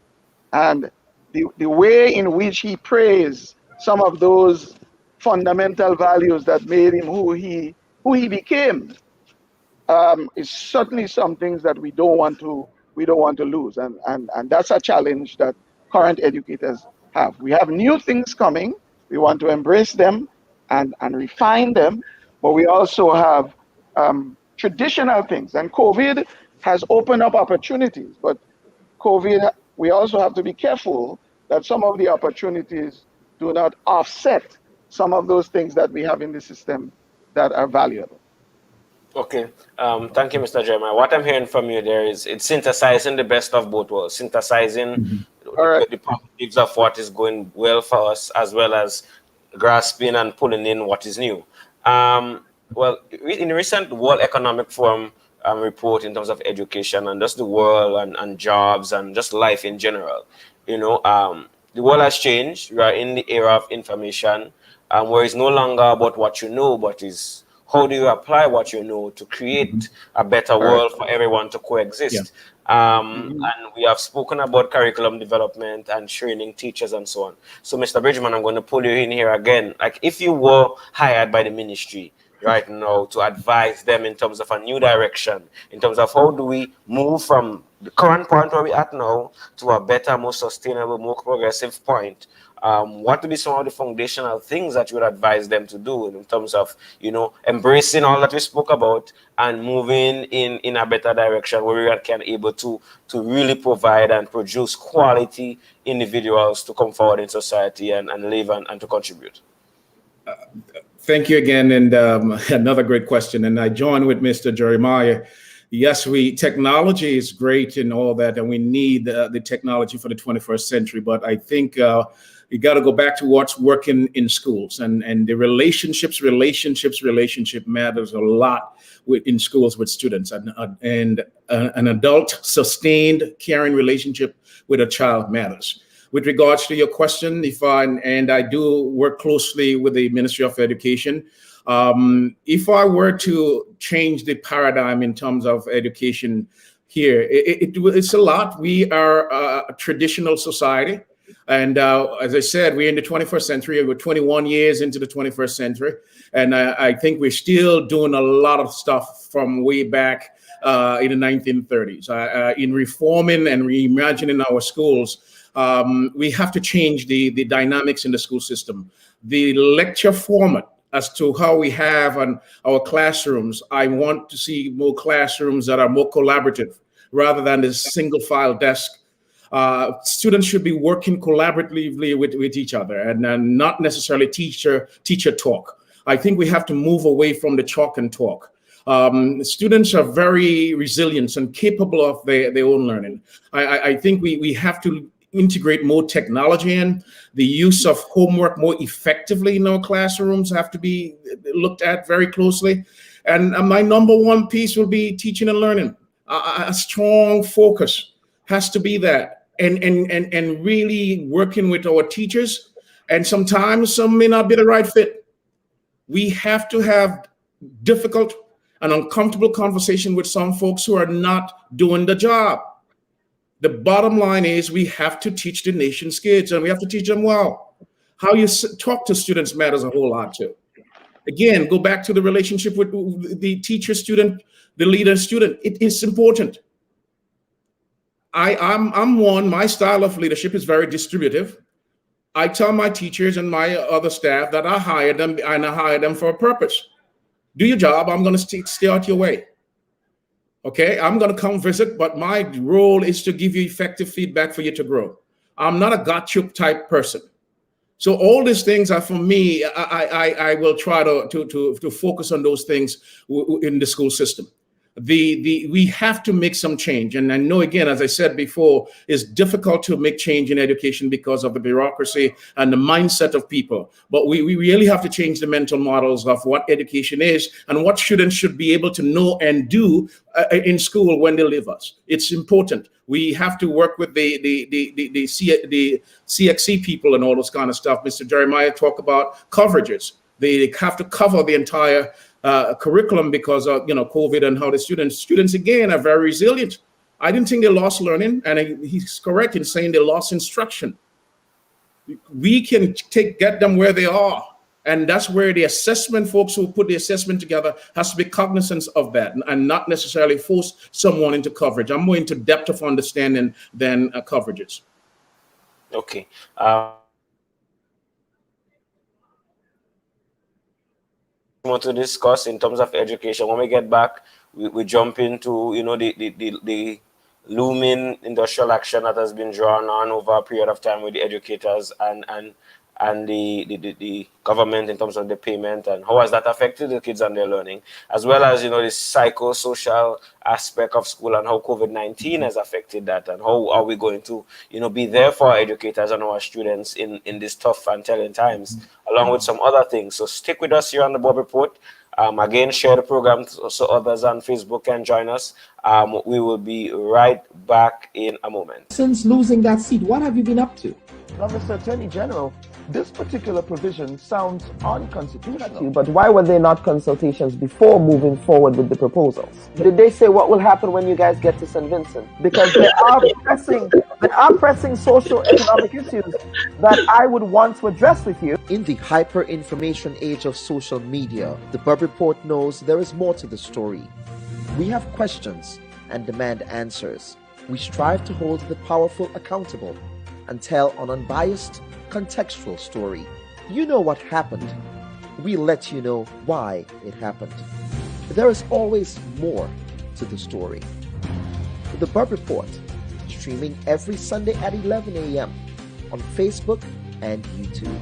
And the way in which he praised some of those fundamental values that made him who he became is certainly some things that we don't want to lose, and that's a challenge that current educators have. We have new things coming. We want to embrace them and refine them, but we also have traditional things. And COVID has opened up opportunities, but COVID, we also have to be careful that some of the opportunities do not offset some of those things that we have in the system that are valuable. Okay. Thank you, Mr. Jeremiah. What I'm hearing from you there is it's synthesizing the best of both worlds, synthesizing the positives of what is going well for us, as well as grasping and pulling in what is new. Well, in recent World Economic Forum report in terms of education and just the world and jobs and just life in general, the world has changed. We are in the era of information, where it's no longer about what you know, but is how do you apply what you know to create a better world for everyone to coexist? And we have spoken about curriculum development and training teachers and so on. So, Mr. Bridgman, I'm going to pull you in here again. Like, if you were hired by the ministry right now to advise them in terms of a new direction, in terms of how do we move from the current point where we're at now to a better, more sustainable, more progressive point, what would be some of the foundational things that you would advise them to do in terms of, embracing all that we spoke about and moving in a better direction where we can able to really provide and produce quality individuals to come forward in society and live and to contribute? Thank you again, and another great question. And I join with Mr. Jeremiah. Yes, technology is great and all that, and we need the technology for the 21st century. But I think you got to go back to what's working in schools, and the relationship matters a lot in schools with students, and an adult sustained caring relationship with a child matters. With regards to your question, I do work closely with the Ministry of Education. If I were to change the paradigm in terms of education here, it's a lot. We are a traditional society. And as I said, we're in the 21st century. We're 21 years into the 21st century. And I think we're still doing a lot of stuff from way back in the 1930s. In reforming and reimagining our schools, we have to change the dynamics in the school system. The lecture format as to how we have on our classrooms, I want to see more classrooms that are more collaborative rather than this single file desk. Students should be working collaboratively with each other and not necessarily teacher talk. I think we have to move away from the chalk and talk. Students are very resilient and capable of their own learning. I think we have to integrate more technology in. The use of homework more effectively in our classrooms have to be looked at very closely. And my number one piece will be teaching and learning. A strong focus has to be that, and really working with our teachers. And sometimes some may not be the right fit. We have to have difficult and uncomfortable conversation with some folks who are not doing the job. The bottom line is we have to teach the nation's kids, and we have to teach them well. How you talk to students matters a whole lot too. Again, go back to the relationship with the teacher-student, the leader-student. It is important. I'm one, my style of leadership is very distributive. I tell my teachers and my other staff that I hire them, and I hire them for a purpose. Do your job, I'm gonna stay out your way. Okay, I'm going to come visit, but my role is to give you effective feedback for you to grow. I'm not a gotcha type person. So all these things are for me. I will try to focus on those things in the school system. We have to make some change. And I know, again, as I said before, it's difficult to make change in education because of the bureaucracy and the mindset of people. But we really have to change the mental models of what education is and what students should be able to know and do in school when they leave us. It's important. We have to work with the CXC people and all those kind of stuff. Mr. Jeremiah talked about coverages. They have to cover the entire curriculum because of COVID and how the students again are very resilient. I didn't think they lost learning, and he's correct in saying they lost instruction. We can get them where they are, and that's where the assessment folks who put the assessment together has to be cognizant of that and not necessarily force someone into coverage. I'm more into depth of understanding than coverages. Okay. Want to discuss in terms of education. When we get back, we jump into the looming industrial action that has been drawn on over a period of time with the educators and the government in terms of the payment, and how has that affected the kids and their learning, as well as the psychosocial aspect of school and how COVID-19 has affected that, and how are we going to be there for our educators and our students in these tough and telling times, along with some other things. So stick with us here on the Bubb Report. Again, share the program so others on Facebook can join us. We will be right back in a moment. Since losing that seat, what have you been up to? Now, Mr. Attorney General, this particular provision sounds unconstitutional. But why were there not consultations before moving forward with the proposals? Did they say what will happen when you guys get to St. Vincent? Because there are pressing social economic issues that I would want to address with you. In the hyper-information age of social media, the Bubb Report knows there is more to the story. We have questions and demand answers. We strive to hold the powerful accountable. and tell an unbiased, contextual story. You know what happened. We let you know why it happened. There is always more to the story. The Bubb Report, streaming every Sunday at 11 a.m. on Facebook and YouTube.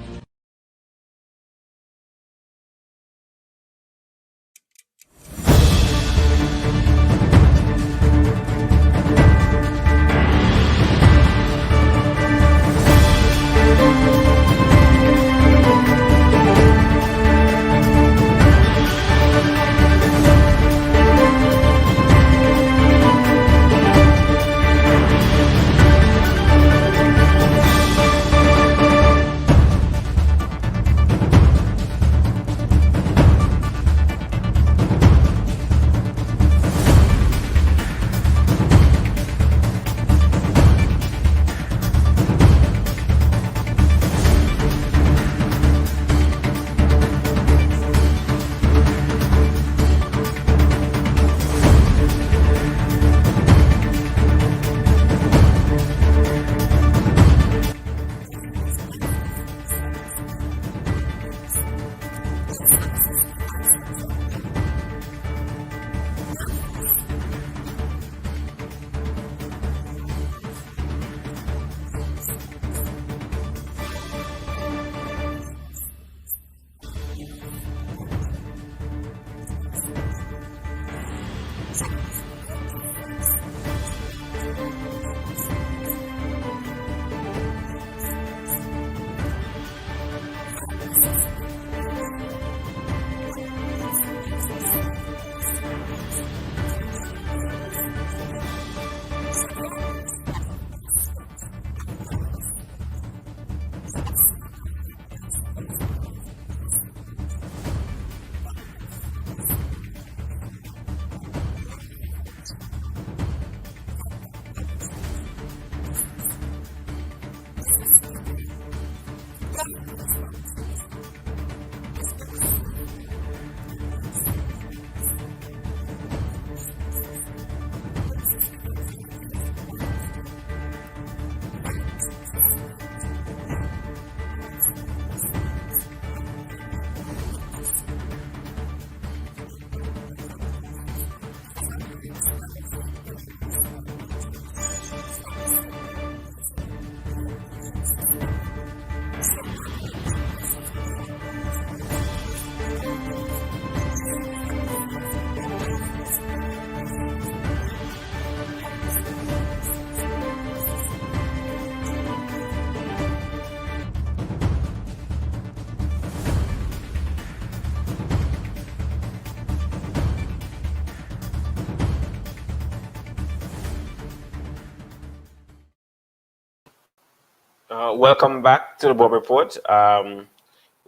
Welcome back to the Bubb Report.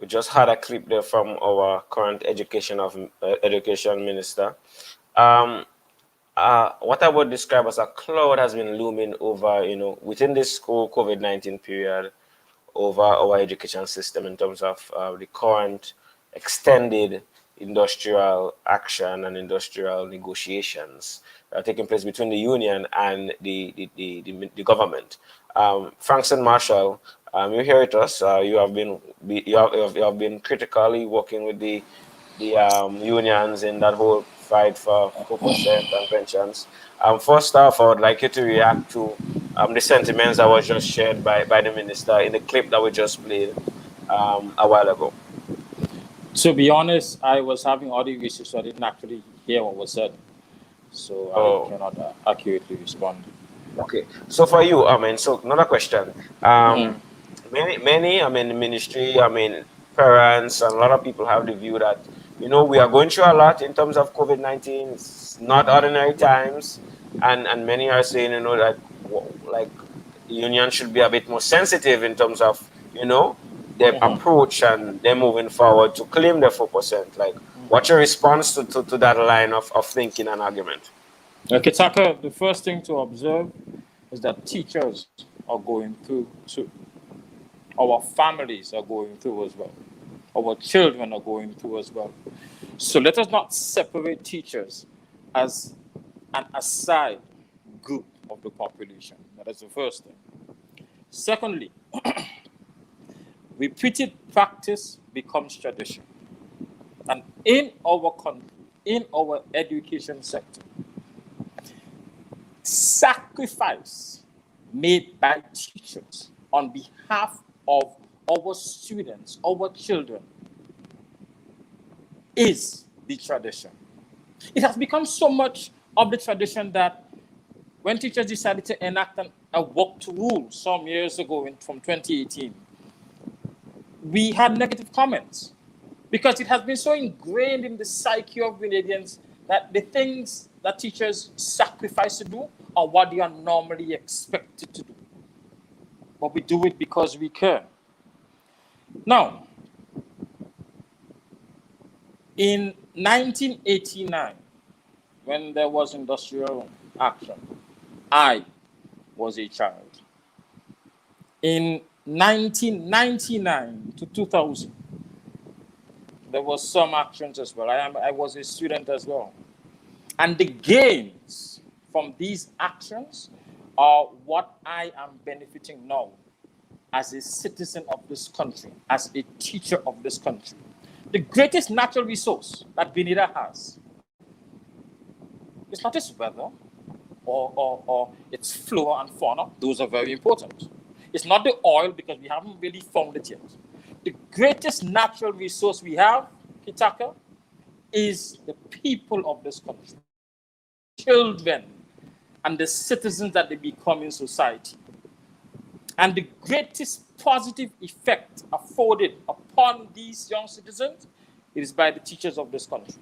We just had a clip there from our current education minister. What I would describe as a cloud has been looming over, within this whole COVID-19 period, over our education system in terms of the current extended industrial action and industrial negotiations that are taking place between the union and the government. Frankson Marshall, you hear with us. You have been critically working with the unions in that whole fight for 4% and pensions. First off, I would like you to react to the sentiments that was just shared by the minister in the clip that we just played a while ago. To be honest, I was having audio issues, so I didn't actually hear what was said. So I cannot accurately respond. Okay. So for you, so another question. Many, the ministry, parents and a lot of people have the view that, we are going through a lot in terms of COVID-19. It's not ordinary times. And many are saying, that like the union should be a bit more sensitive in terms of, their approach and them moving forward to claim their 4%. Like, what's your response to that line of thinking and argument? Kitaka, the first thing to observe is that teachers are going through too. Our families are going through as well. Our children are going through as well. So let us not separate teachers as an aside group of the population. That is the first thing. Secondly, repeated practice becomes tradition. And in our country, in our education sector, sacrifice made by teachers on behalf of our students, our children, is the tradition. It has become so much of the tradition that when teachers decided to enact a work rule some years ago from 2018, we had negative comments because it has been so ingrained in the psyche of Grenadians that the things that teachers sacrifice to do are what they are normally expected to do. But we do it because we care. Now, in 1989, when there was industrial action, I was a child. In 1999 to 2000, there was some actions as well. I was a student as well. And the gains from these actions are what I am benefiting now as a citizen of this country, as a teacher of this country. The greatest natural resource that Grenada has is not its weather or its flora and fauna. Those are very important. It's not the oil because we haven't really found it yet. The greatest natural resource we have, Kitaka, is the people of this country, children, and the citizens that they become in society. And the greatest positive effect afforded upon these young citizens is by the teachers of this country.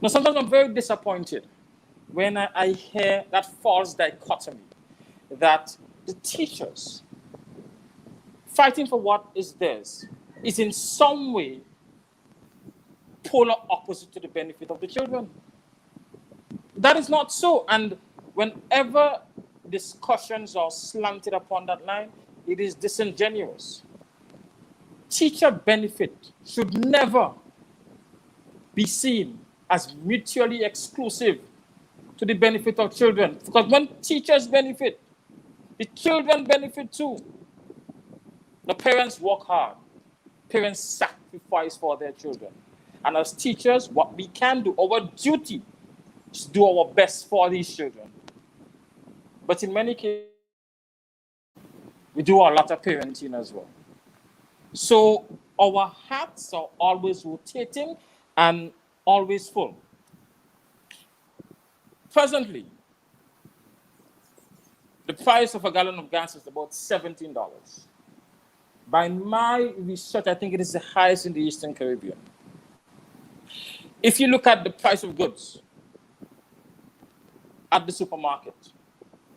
Now, sometimes I'm very disappointed when I hear that false dichotomy that the teachers fighting for what is theirs is in some way polar opposite to the benefit of the children. That is not so. And whenever discussions are slanted upon that line, it is disingenuous. Teacher benefit should never be seen as mutually exclusive to the benefit of children. Because when teachers benefit, the children benefit too. The parents work hard. Parents sacrifice for their children. And as teachers, what we can do, our duty is to do our best for these children. But in many cases, we do a lot of parenting as well. So our hats are always rotating and always full. Presently, the price of a gallon of gas is about $17. By my research, I think it is the highest in the Eastern Caribbean. If you look at the price of goods at the supermarket,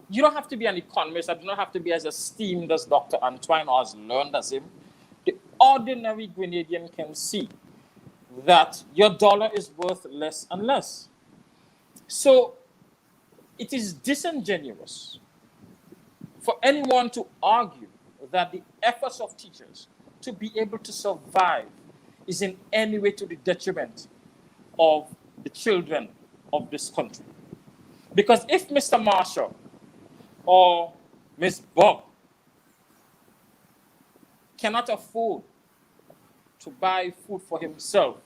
you don't have to be an economist. I do not have to be as esteemed as Dr. Antoine or as learned as him. The ordinary Grenadian can see that your dollar is worth less and less. So it is disingenuous for anyone to argue that the efforts of teachers to be able to survive is in any way to the detriment of the children of this country. Because if Mr. Marshall or Ms. Bubb cannot afford to buy food for himself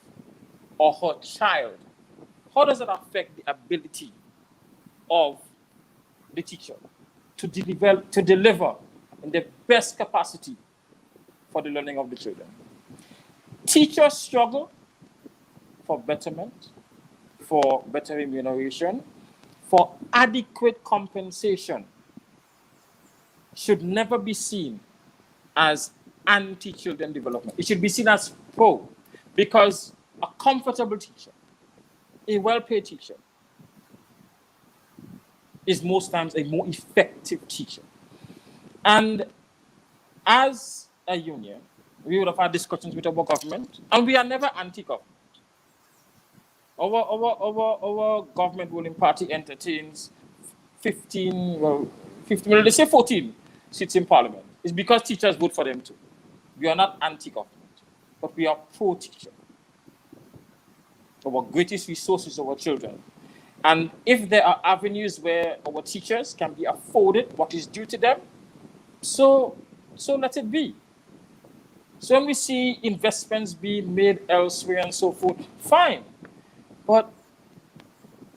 or her child, how does it affect the ability of the teacher to deliver in the best capacity for the learning of the children? Teachers struggle for betterment, for better remuneration, for adequate compensation. Should never be seen as anti-children development. It should be seen as pro, because a comfortable teacher, a well-paid teacher, is most times a more effective teacher. And as a union, we would have had discussions with our government, and we are never anti-government. Our government ruling party entertains 14 seats in parliament. It's because teachers vote for them too. We are not anti-government, but we are pro-teacher. Our greatest resource is our children. And if there are avenues where our teachers can be afforded what is due to them, So let it be. So when we see investments being made elsewhere and so forth, fine. But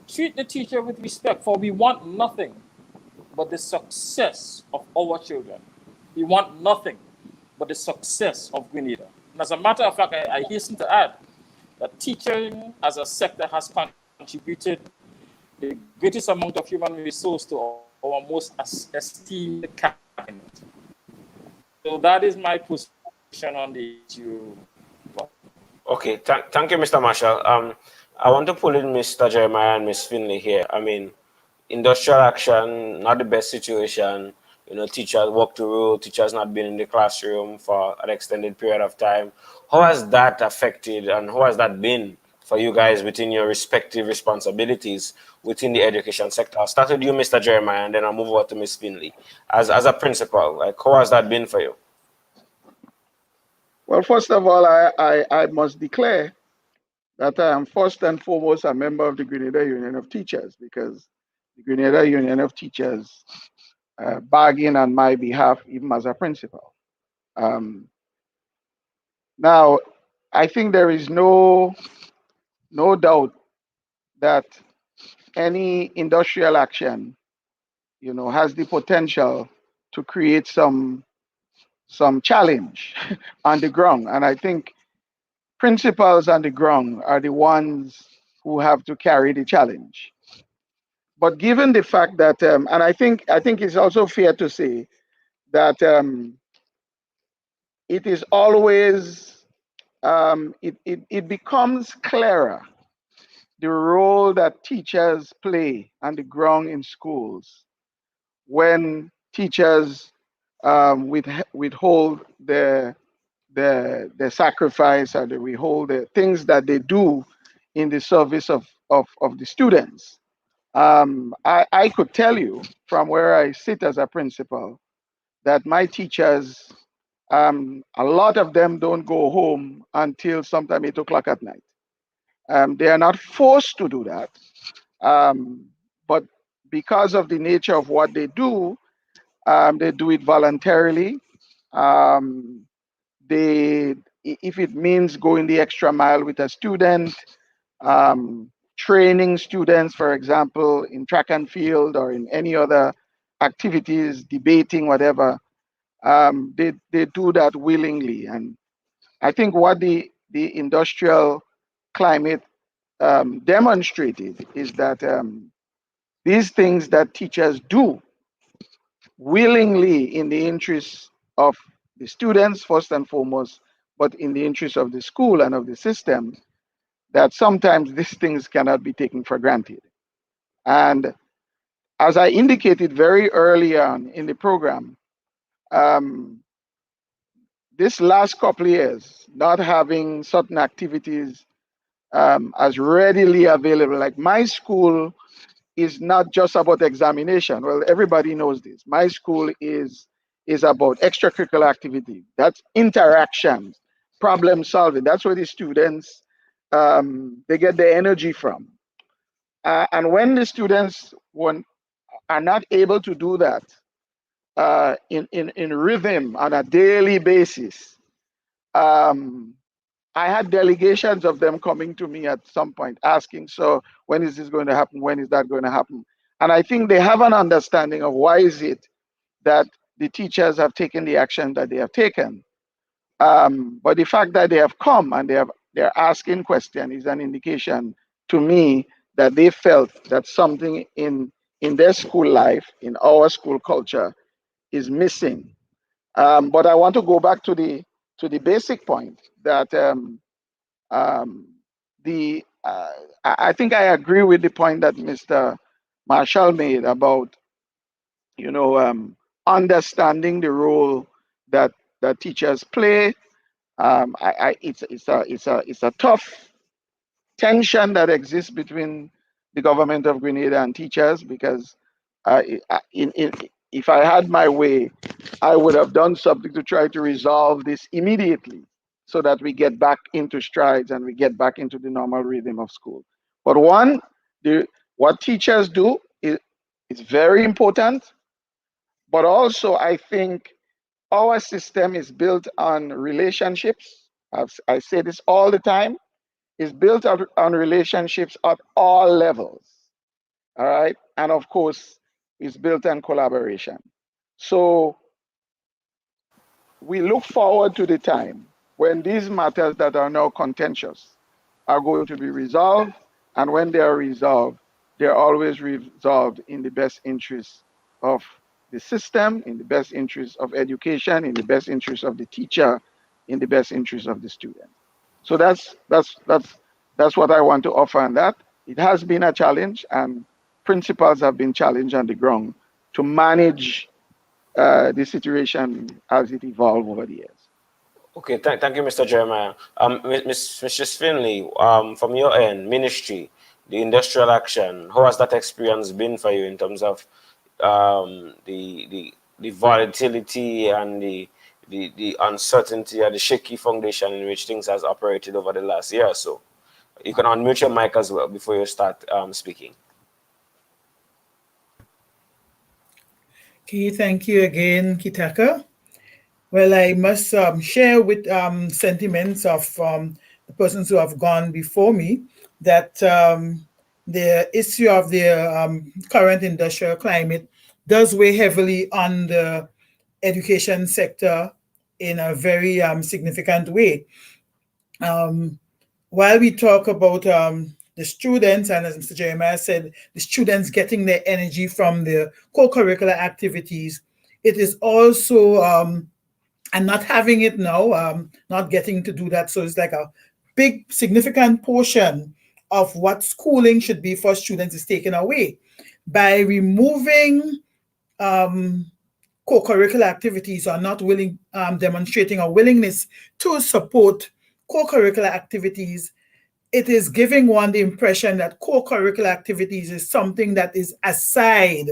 treat the teacher with respect, for we want nothing but the success of our children. We want nothing but the success of Grenada. And as a matter of fact, I hasten to add that teaching as a sector has contributed the greatest amount of human resource to our most esteemed cabinet. So that is my position on the issue. Okay, thank you, Mr. Marshall. I want to pull in Mr. Jeremiah and Ms. Finley here. I mean, industrial action, not the best situation. You know, teachers walk the road, teachers not been in the classroom for an extended period of time. How has that affected and how has that been for you guys within your respective responsibilities within the education sector? I'll start with you, Mr. Jeremiah, and then I'll move over to Ms. Finley. As a principal, like, how has that been for you? Well, first of all, I must declare that I am first and foremost a member of the Grenada Union of Teachers, because the Grenada Union of Teachers bargain on my behalf, even as a principal. Now, I think there is no doubt that any industrial action, has the potential to create some challenge on the ground. And I think principals on the ground are the ones who have to carry the challenge. But given the fact that, and I think it's also fair to say that it is always, it becomes clearer the role that teachers play on the ground in schools when teachers withhold the sacrifice, or they withhold the things that they do in the service of the students. I could tell you from where I sit as a principal that my teachers, a lot of them don't go home until sometime 8 o'clock at night. They are not forced to do that, but because of the nature of what they do it voluntarily. Um, if it means going the extra mile with a student, training students, for example, in track and field or in any other activities, debating, whatever, they do that willingly. And I think what the industrial climate demonstrated is that these things that teachers do willingly in the interest of the students, first and foremost, but in the interest of the school and of the system, that sometimes these things cannot be taken for granted. And as I indicated very early on in the program, this last couple of years, not having certain activities as readily available, like my school is not just about examination. Well, everybody knows this. My school is about extracurricular activity. That's interaction, problem solving. That's where the students they get their energy from. And when the students are not able to do that in rhythm on a daily basis, I had delegations of them coming to me at some point asking, so when is this going to happen? When is that going to happen? And I think they have an understanding of why is it that the teachers have taken the action that they have taken. But the fact that they have come and they're asking questions is an indication to me that they felt that something in their school life, in our school culture, is missing. But I want to go back to the basic point that I think I agree with the point that Mr. Marshall made about understanding the role that teachers play. It's a tough tension that exists between the government of Grenada and teachers, because if I had my way, I would have done something to try to resolve this immediately so that we get back into strides and we get back into the normal rhythm of school. But what teachers do is very important, but also I think our system is built on relationships. I say this all the time. It's built on relationships at all levels. All right. And of course, it's built on collaboration. So we look forward to the time when these matters that are now contentious are going to be resolved. And when they are resolved, they're always resolved in the best interest of the system, in the best interest of education, in the best interest of the teacher, in the best interest of the student. So that's what I want to offer on that. It has been a challenge, and principals have been challenged on the ground to manage the situation as it evolved over the years. Okay, thank you, Mr. Jeremiah. Mrs. Finley, from your end, ministry, the industrial action, how has that experience been for you in terms of the volatility and the uncertainty and the shaky foundation in which things has operated over the last year or so? You can unmute your mic as well before you start speaking. Okay, thank you again, Kitaka. Well, I must share with sentiments of the persons who have gone before me that the issue of the current industrial climate does weigh heavily on the education sector in a very significant way. While we talk about the students, and as Mr. Jeremiah said, the students getting their energy from the co-curricular activities, it is also, and not having it now, not getting to do that. So it's like a big, significant portion of what schooling should be for students is taken away. By removing co-curricular activities or not demonstrating a willingness to support co-curricular activities, it is giving one the impression that co-curricular activities is something that is aside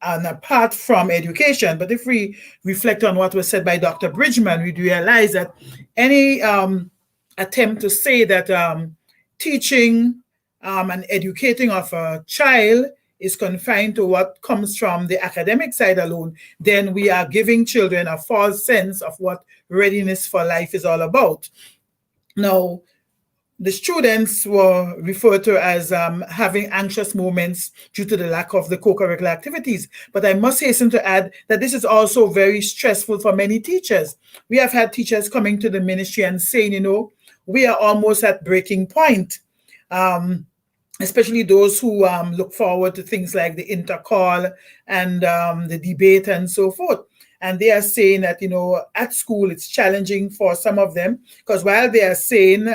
and apart from education. But if we reflect on what was said by Dr. Bridgman, we realize that any attempt to say that teaching and educating of a child is confined to what comes from the academic side alone, then we are giving children a false sense of what readiness for life is all about. Now, the students were referred to as having anxious moments due to the lack of the co-curricular activities. But I must hasten to add that this is also very stressful for many teachers. We have had teachers coming to the ministry and saying, you know, we are almost at breaking point. Especially those who look forward to things like the intercall and the debate and so forth. And they are saying that, you know, at school, it's challenging for some of them, because while they are saying,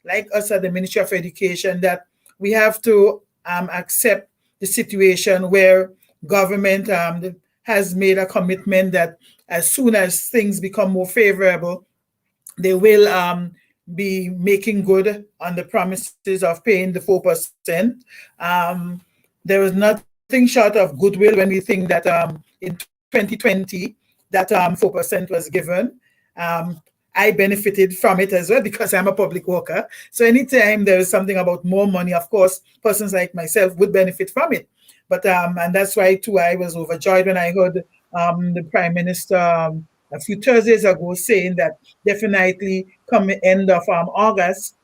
like us at the Ministry of Education, that we have to accept the situation where government has made a commitment that as soon as things become more favorable, they will be making good on the promises of paying the 4%. There is nothing short of goodwill when we think that in 2020, that 4% was given. I benefited from it as well because I'm a public worker. So anytime there is something about more money, of course, persons like myself would benefit from it. But and that's why too I was overjoyed when I heard the Prime Minister a few Thursdays ago saying that definitely come the end of August,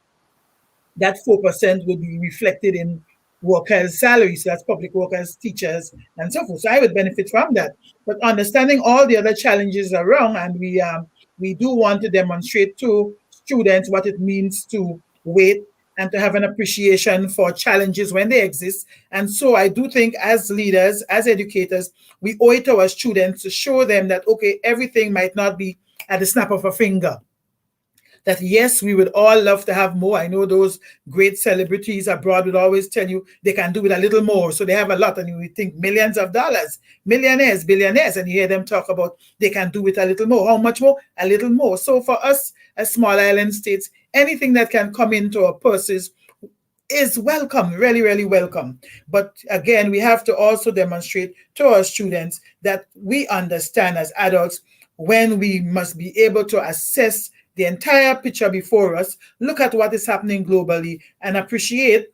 that 4% will be reflected in workers' salaries. So that's public workers, teachers, and so forth. So I would benefit from that. But understanding all the other challenges around, and we do want to demonstrate to students what it means to wait and to have an appreciation for challenges when they exist. And so I do think as leaders, as educators, we owe it to our students to show them that, okay, everything might not be at the snap of a finger. That yes, we would all love to have more. I know those great celebrities abroad would always tell you they can do it a little more. So they have a lot, and you think millions of dollars, millionaires, billionaires, and you hear them talk about they can do it a little more. How much more? A little more. So for us as small island states, anything that can come into our purses is welcome, really, really welcome. But again, we have to also demonstrate to our students that we understand as adults when we must be able to assess the entire picture before us, look at what is happening globally, and appreciate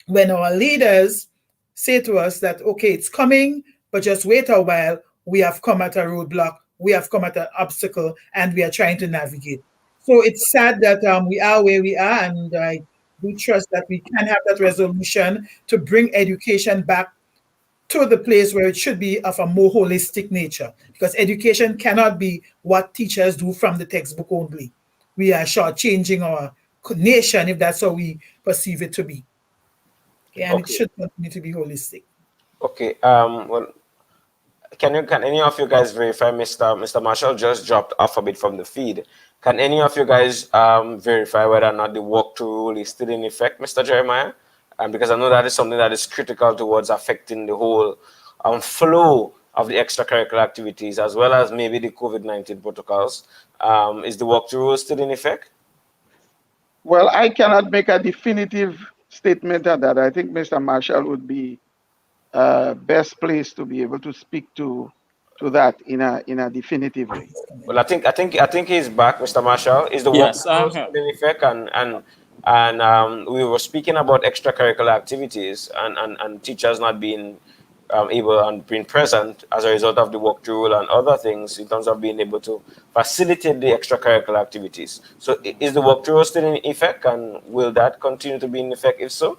when our leaders say to us that, okay, it's coming, but just wait a while, we have come at a roadblock we have come at an obstacle and we are trying to navigate. So it's sad that we are where we are, and I do trust that we can have that resolution to bring education back to the place where it should be of a more holistic nature, because education cannot be what teachers do from the textbook only. We are shortchanging our nation if that's how we perceive it to be. Okay, and it Okay. should continue to be holistic. Okay. Well, can any of you guys verify Mr. Marshall just dropped off a bit from the feed? Can any of you guys verify whether or not the walkthrough rule is still in effect, Mr. Jeremiah? Because I know that is something that is critical towards affecting the whole flow of the extracurricular activities, as well as maybe the COVID-19 protocols. Is the walkthrough rule still in effect? Well, I cannot make a definitive statement on that. I think Mr. Marshall would be best placed to be able to speak to that in a definitive way. Well, I think he's back, Mr. Marshall. Is the Yes, walkthrough I'm rule here. still in effect? And we were speaking about extracurricular activities and teachers not being able and being present as a result of the walkthrough rule and other things in terms of being able to facilitate the extracurricular activities. So is the walkthrough rule still in effect, and will that continue to be in effect if so?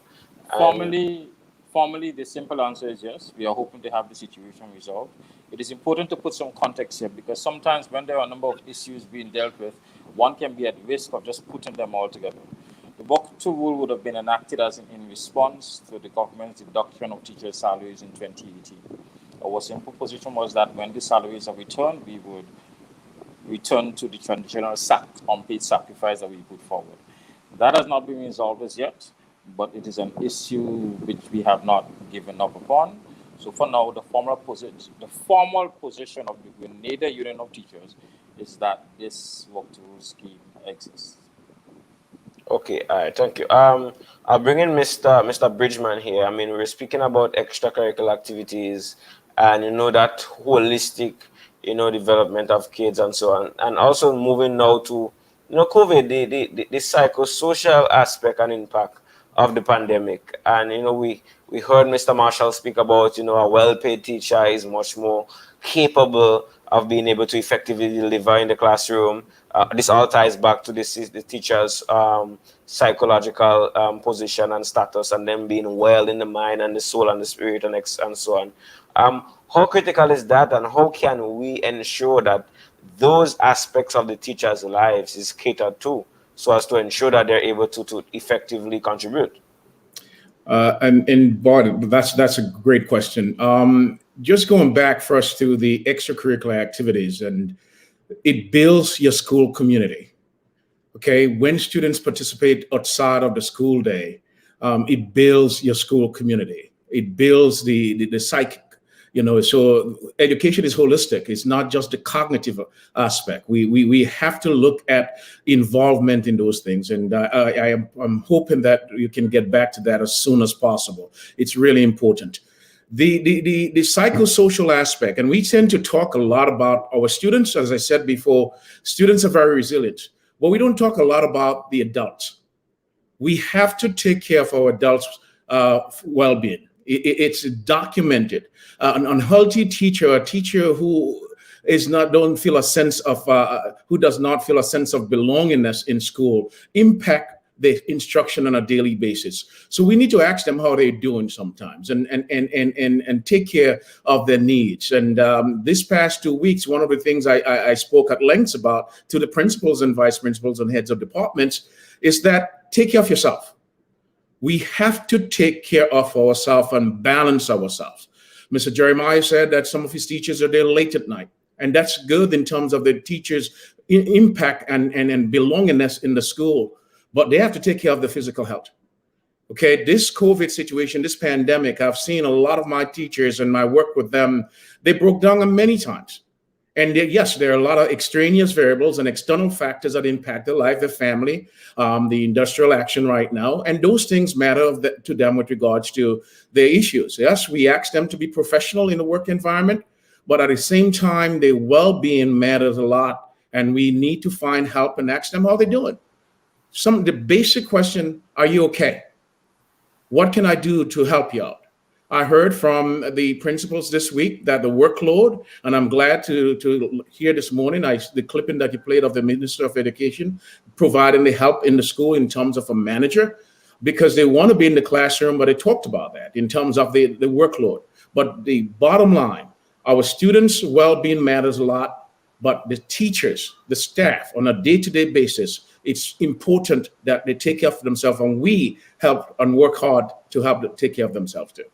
And Formally, the simple answer is yes. We are hoping to have the situation resolved. It is important to put some context here, because sometimes when there are a number of issues being dealt with, one can be at risk of just putting them all together. The walkthrough rule would have been enacted as in response to the government's deduction of teachers' salaries in 2018. Our simple position was that when the salaries are returned, we would return to the traditional unpaid sacrifice that we put forward. That has not been resolved as yet, but it is an issue which we have not given up upon. So for now, the formal position of the Grenada Union of Teachers is that this walkthrough scheme exists. Okay, all right, thank you. I'll bring in Mr. Bridgman here. I mean, we're speaking about extracurricular activities and that holistic, development of kids and so on. And also moving now to, COVID, the psychosocial aspect and impact of the pandemic. And we heard Mr. Marshall speak about, a well-paid teacher is much more capable of being able to effectively deliver in the classroom. This all ties back to the teacher's psychological position and status, and them being well in the mind and the soul and the spirit and so on. How critical is that, and how can we ensure that those aspects of the teacher's lives is catered to, so as to ensure that they're able to effectively contribute? And Bart, that's a great question. Just going back first to the extracurricular activities, and it builds your school community. Okay, when students participate outside of the school day, it builds your school community. It builds the psychic. So education is holistic. It's not just the cognitive aspect. We have to look at involvement in those things. And I'm hoping that you can get back to that as soon as possible. It's really important. The psychosocial aspect, and we tend to talk a lot about our students. As I said before, students are very resilient, but we don't talk a lot about the adults. We have to take care of our adults' well-being. It's documented. An unhealthy teacher, a teacher who does not feel a sense of belongingness in school, impact the instruction on a daily basis. So we need to ask them how they're doing sometimes, and take care of their needs. And this past 2 weeks, one of the things I spoke at length about to the principals and vice principals and heads of departments is that take care of yourself. We have to take care of ourselves and balance ourselves. Mr. Jeremiah said that some of his teachers are there late at night, and that's good in terms of the teachers' impact and belongingness in the school, but they have to take care of the physical health. Okay, this COVID situation, this pandemic, I've seen a lot of my teachers and my work with them, they broke down many times. And yes, there are a lot of extraneous variables and external factors that impact their life, their family, the industrial action right now. And those things matter to them with regards to their issues. Yes, we ask them to be professional in the work environment, but at the same time, their well-being matters a lot. And we need to find help and ask them how they're doing. The basic question, are you okay? What can I do to help you out? I heard from the principals this week that the workload, and I'm glad to hear this morning the clipping that you played of the Minister of Education providing the help in the school in terms of a manager, because they want to be in the classroom, but they talked about that in terms of the workload. But the bottom line, our students' well-being matters a lot, but the teachers, the staff on a day-to-day basis, it's important that they take care of themselves, and we help and work hard to help them take care of themselves too.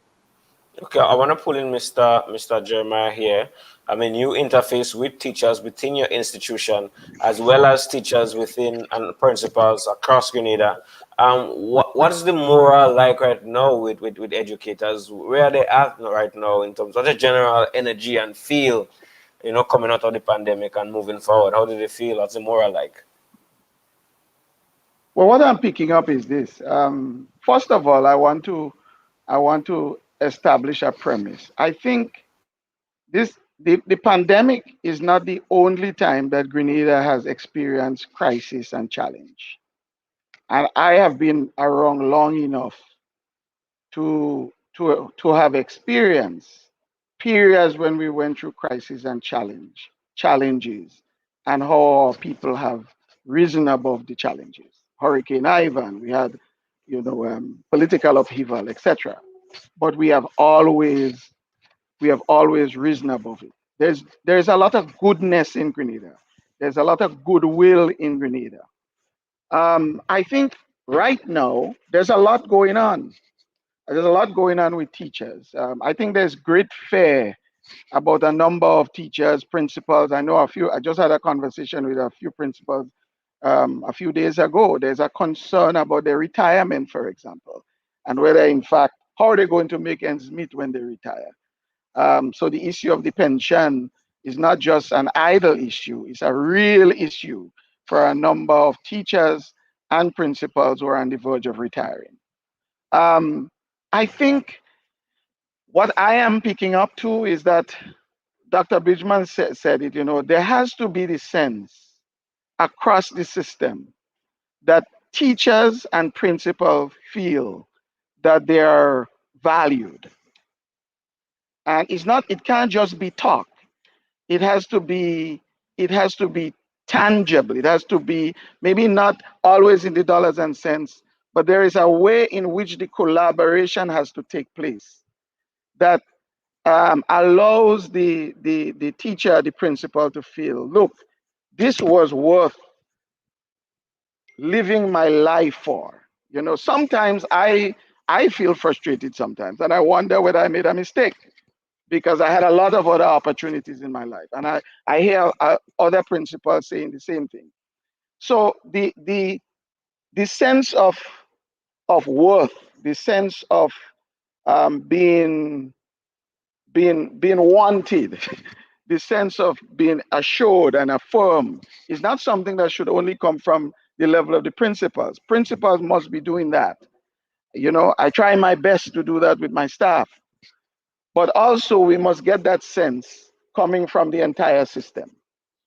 Okay, I want to pull in Mr. Jeremiah here. I mean, you interface with teachers within your institution as well as teachers within and principals across Grenada. What is the moral like right now with educators? Where are they at right now in terms of the general energy and feel, coming out of the pandemic and moving forward? How do they feel? What's the moral like? Well, what I'm picking up is this. First of all, I want to establish a premise. I think the pandemic is not the only time that Grenada has experienced crisis and challenge. And I have been around long enough to have experienced periods when we went through crisis and challenges, and how our people have risen above the challenges. Hurricane Ivan, we had, political upheaval, etc. But we have always risen above it. There's a lot of goodness in Grenada. There's a lot of goodwill in Grenada. I think right now there's a lot going on. There's a lot going on with teachers. I think there's great fear about a number of teachers, principals. I know a few. I just had a conversation with a few principals a few days ago. There's a concern about their retirement, for example, and whether, in fact, how are they going to make ends meet when they retire. So the issue of the pension is not just an idle issue, it's a real issue for a number of teachers and principals who are on the verge of retiring. I think what I am picking up to is that Dr. Bridgman said it, there has to be the sense across the system that teachers and principals feel that they are valued. And it can't just be talk. It has to be tangible. It has to be maybe not always in the dollars and cents, but there is a way in which the collaboration has to take place that allows the teacher, the principal to feel, look, this was worth living my life for. Sometimes I feel frustrated sometimes, and I wonder whether I made a mistake because I had a lot of other opportunities in my life, and I hear other principals saying the same thing. So the sense of worth, the sense of being wanted, the sense of being assured and affirmed is not something that should only come from the level of the principals. Principals must be doing that. I try my best to do that with my staff. But also we must get that sense coming from the entire system,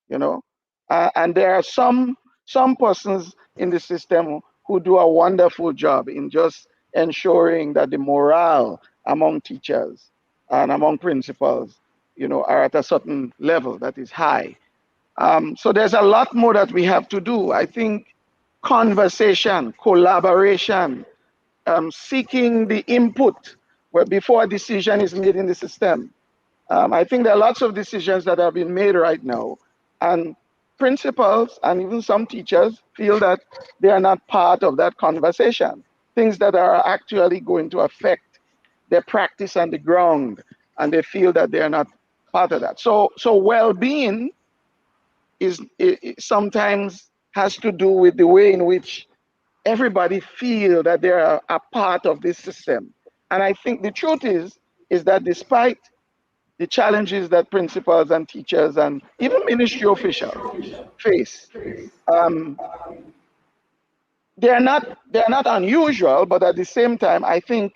and there are some persons in the system who do a wonderful job in just ensuring that the morale among teachers and among principals, are at a certain level that is high. So there's a lot more that we have to do. I think conversation, collaboration, seeking the input where before a decision is made in the system. I think there are lots of decisions that have been made right now, and principals and even some teachers feel that they are not part of that conversation. Things that are actually going to affect their practice on the ground, and they feel that they are not part of that. So well-being it sometimes has to do with the way in which everybody feel that they are a part of this system. And I think the truth is that despite the challenges that principals and teachers and even ministry officials face, um, they're not unusual, but at the same time, I think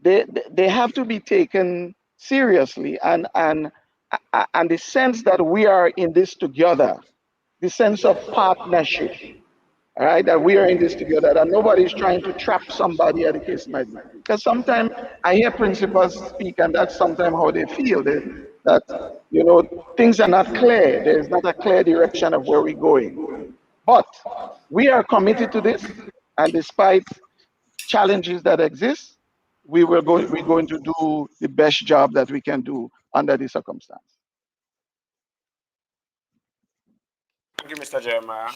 they have to be taken seriously, and the sense that we are in this together, the sense of partnership, all right, that we are in this together, that nobody's trying to trap somebody at the case might be. Because sometimes I hear principals speak, and that's sometimes how they feel, that, things are not clear. There's not a clear direction of where we're going. But we are committed to this, and despite challenges that exist, we're going to do the best job that we can do under the circumstance. Thank you, Mr. Jeremiah.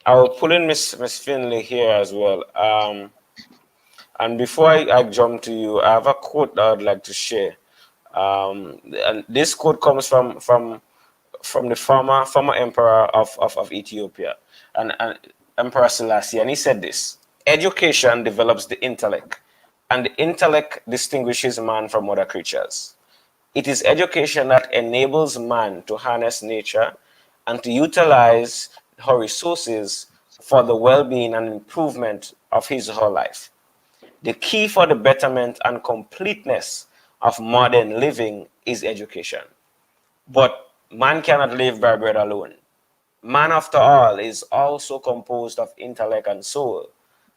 I'll pull in Miss Finley here as well. And before I jump to you, I have a quote that I'd like to share. And this quote comes from the former emperor of Ethiopia, and Emperor Selassie, and he said this: education develops the intellect, and the intellect distinguishes man from other creatures. It is education that enables man to harness nature and to utilize her resources for the well-being and improvement of his or her life. The key for the betterment and completeness of modern living is education. But man cannot live by bread alone. Man, after all, is also composed of intellect and soul.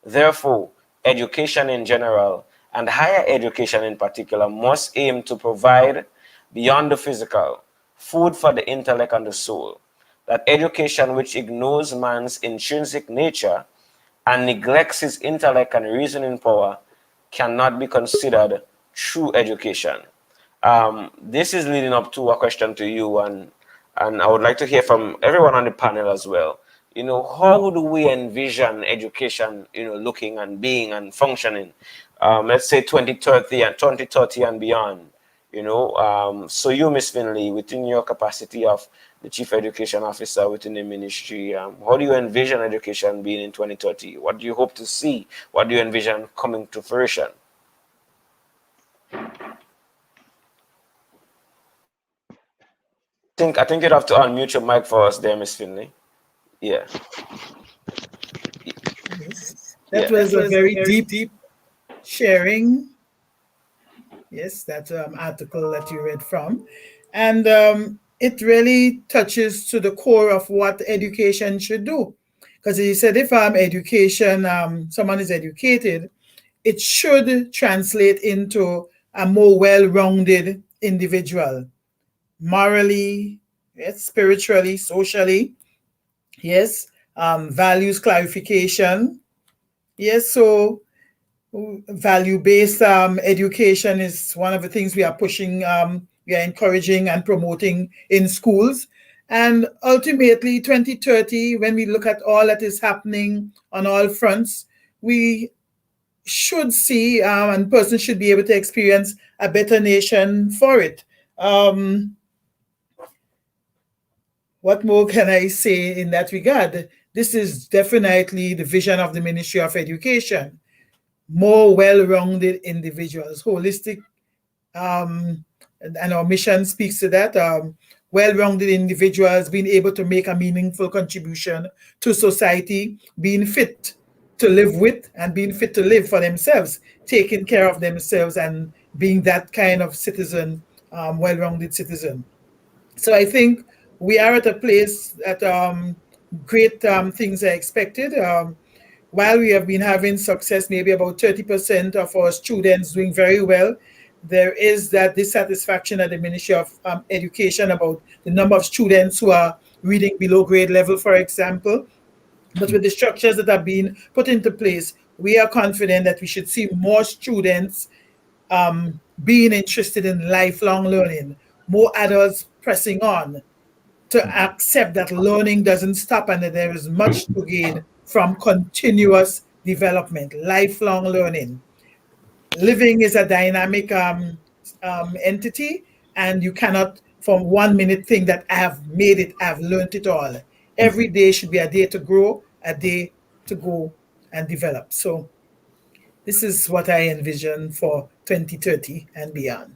Therefore, education in general, and higher education in particular, must aim to provide, beyond the physical, food for the intellect and the soul. That education which ignores man's intrinsic nature and neglects his intellect and reasoning power cannot be considered true education. This is leading up to a question to you, and I would like to hear from everyone on the panel as well. How do we envision education, looking and being and functioning, let's say 2030 and beyond, so you, Ms. Finley, within your capacity of the Chief Education Officer within the ministry, how do you envision education being in 2030? What do you hope to see? What do you envision coming to fruition? I think you'd have to unmute your mic for us there, Miss Finley. Yeah. Yes. That was a very deep sharing. Yes, that article that you read from. And it really touches to the core of what education should do. Because he said if education, someone is educated, it should translate into a more well-rounded individual, morally, yes, spiritually, socially, yes, values clarification, yes. So value-based education is one of the things we are pushing, we are encouraging and promoting in schools. And ultimately, 2030, when we look at all that is happening on all fronts, we should see, and persons should be able to experience a better nation for it. What more can I say in that regard? This is definitely the vision of the Ministry of Education. More well-rounded individuals, holistic, and our mission speaks to that. Well-rounded individuals being able to make a meaningful contribution to society, being fit to live with and being fit to live for themselves, taking care of themselves and being that kind of citizen, well-rounded citizen. So I think we are at a place that great things are expected. While we have been having success, maybe about 30% of our students doing very well, there is that dissatisfaction at the Ministry of Education about the number of students who are reading below grade level, for example. But with the structures that are being put into place, we are confident that we should see more students being interested in lifelong learning, more adults pressing on to accept that learning doesn't stop and that there is much to gain from continuous development, lifelong learning. Living is a dynamic entity, and you cannot, from 1 minute, think that I have made it, I've learned it all. Every day should be a day to grow, a day to go and develop. So this is what I envision for 2030 and beyond.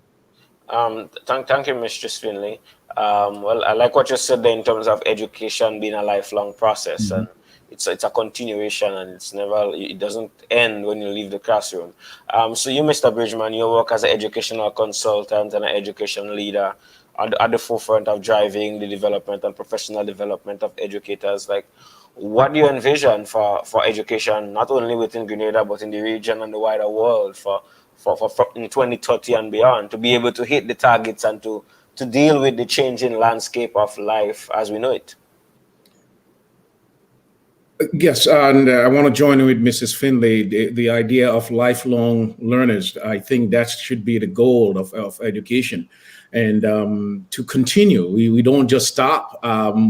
Thank you, Mistress Finley. Well, I like what you said there in terms of education being a lifelong process, and it's a continuation, and it doesn't end when you leave the classroom. So you, Mr. Bridgman, you work as an educational consultant and an education leader at the forefront of driving the development and professional development of educators. Like, what do you envision for education, not only within Grenada, but in the region and the wider world for in 2030 and beyond, to be able to hit the targets and to deal with the changing landscape of life as we know it? Yes, and I want to join with Mrs. Finlay. The idea of lifelong learners, I think that should be the goal of education. And to continue, we don't just stop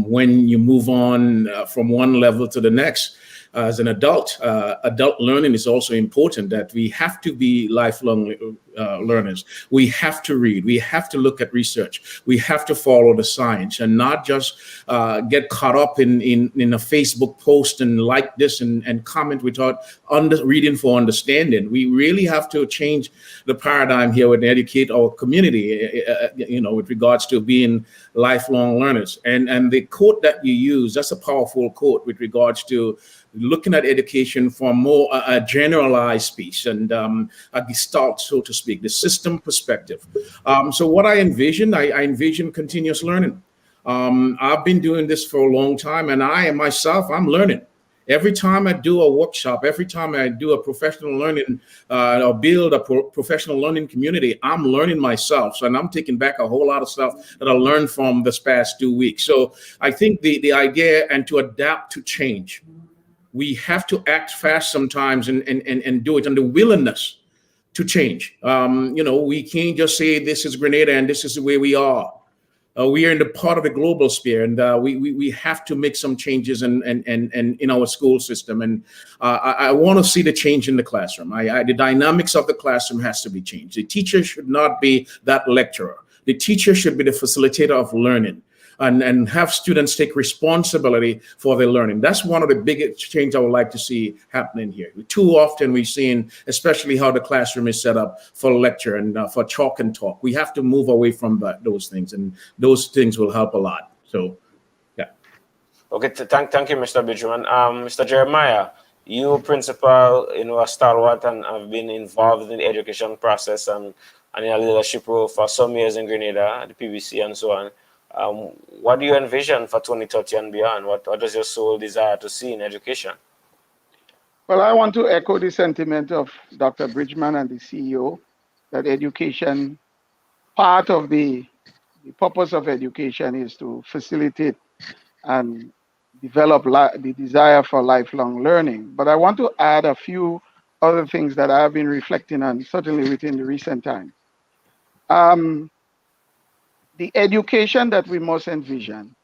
when you move on from one level to the next. As an adult, adult learning is also important, that we have to be lifelong learners. We have to read. We have to look at research. We have to follow the science and not just get caught up in a Facebook post and like this and comment without reading for understanding. We really have to change the paradigm here and educate our community, with regards to being lifelong learners. And the quote that you use, that's a powerful quote with regards to looking at education from more a generalized piece and a gestalt, so to speak, the system perspective. So what I envision continuous learning. I've been doing this for a long time, and I'm learning. Every time I do a workshop, every time I do a professional learning or build a professional learning community, I'm learning myself. So, and I'm taking back a whole lot of stuff that I learned from this past 2 weeks. So I think the idea and to adapt to change, we have to act fast sometimes and do it, and the willingness to change. We can't just say this is Grenada and this is the way we are. We are in the part of the global sphere, and we have to make some changes and in our school system. And I want to see the change in the classroom. The dynamics of the classroom has to be changed. The teacher should not be that lecturer. The teacher should be the facilitator of learning. And have students take responsibility for their learning. That's one of the biggest changes I would like to see happening here. Too often we've seen, especially how the classroom is set up for lecture and for chalk and talk. We have to move away from those things, and those things will help a lot. So, yeah. Okay, thank you, Mr. Bridgman. Mr. Jeremiah, you principal, a stalwart, and have been involved in the education process and in a leadership role for some years in Grenada, the PBC and so on. What do you envision for 2030 and beyond? What does your soul desire to see in education? Well, I want to echo the sentiment of Dr. Bridgman and the CEO that education, part of the purpose of education is to facilitate and develop the desire for lifelong learning. But I want to add a few other things that I have been reflecting on, certainly within the recent time. The education that we must envision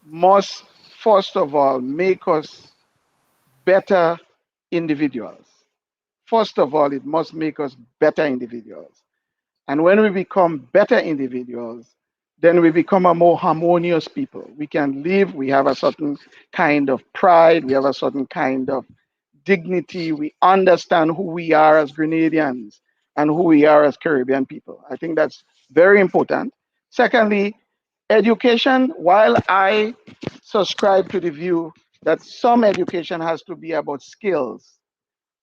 must, first of all, make us better individuals. First of all, it must make us better individuals. And when we become better individuals, then we become a more harmonious people. We can live, we have a certain kind of pride, we have a certain kind of dignity, we understand who we are as Grenadians and who we are as Caribbean people. I think that's very important. Secondly, education, while I subscribe to the view that some education has to be about skills,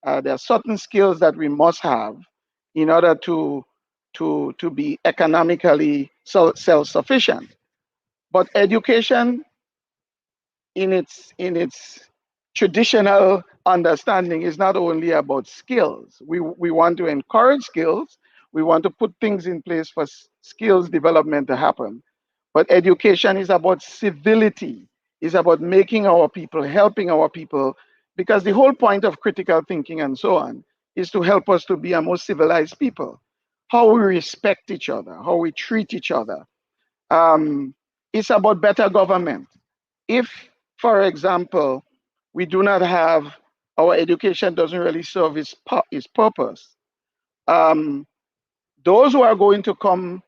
there are certain skills that we must have in order to be economically self-sufficient. But education in its traditional understanding is not only about skills. We want to encourage skills. We want to put things in place for skills development to happen. But education is about civility, is about making our people, helping our people, because the whole point of critical thinking and so on is to help us to be a more civilized people. How we respect each other, how we treat each other. It's about better government. If, for example, we do not have, our education doesn't really serve its purpose, those who are going to come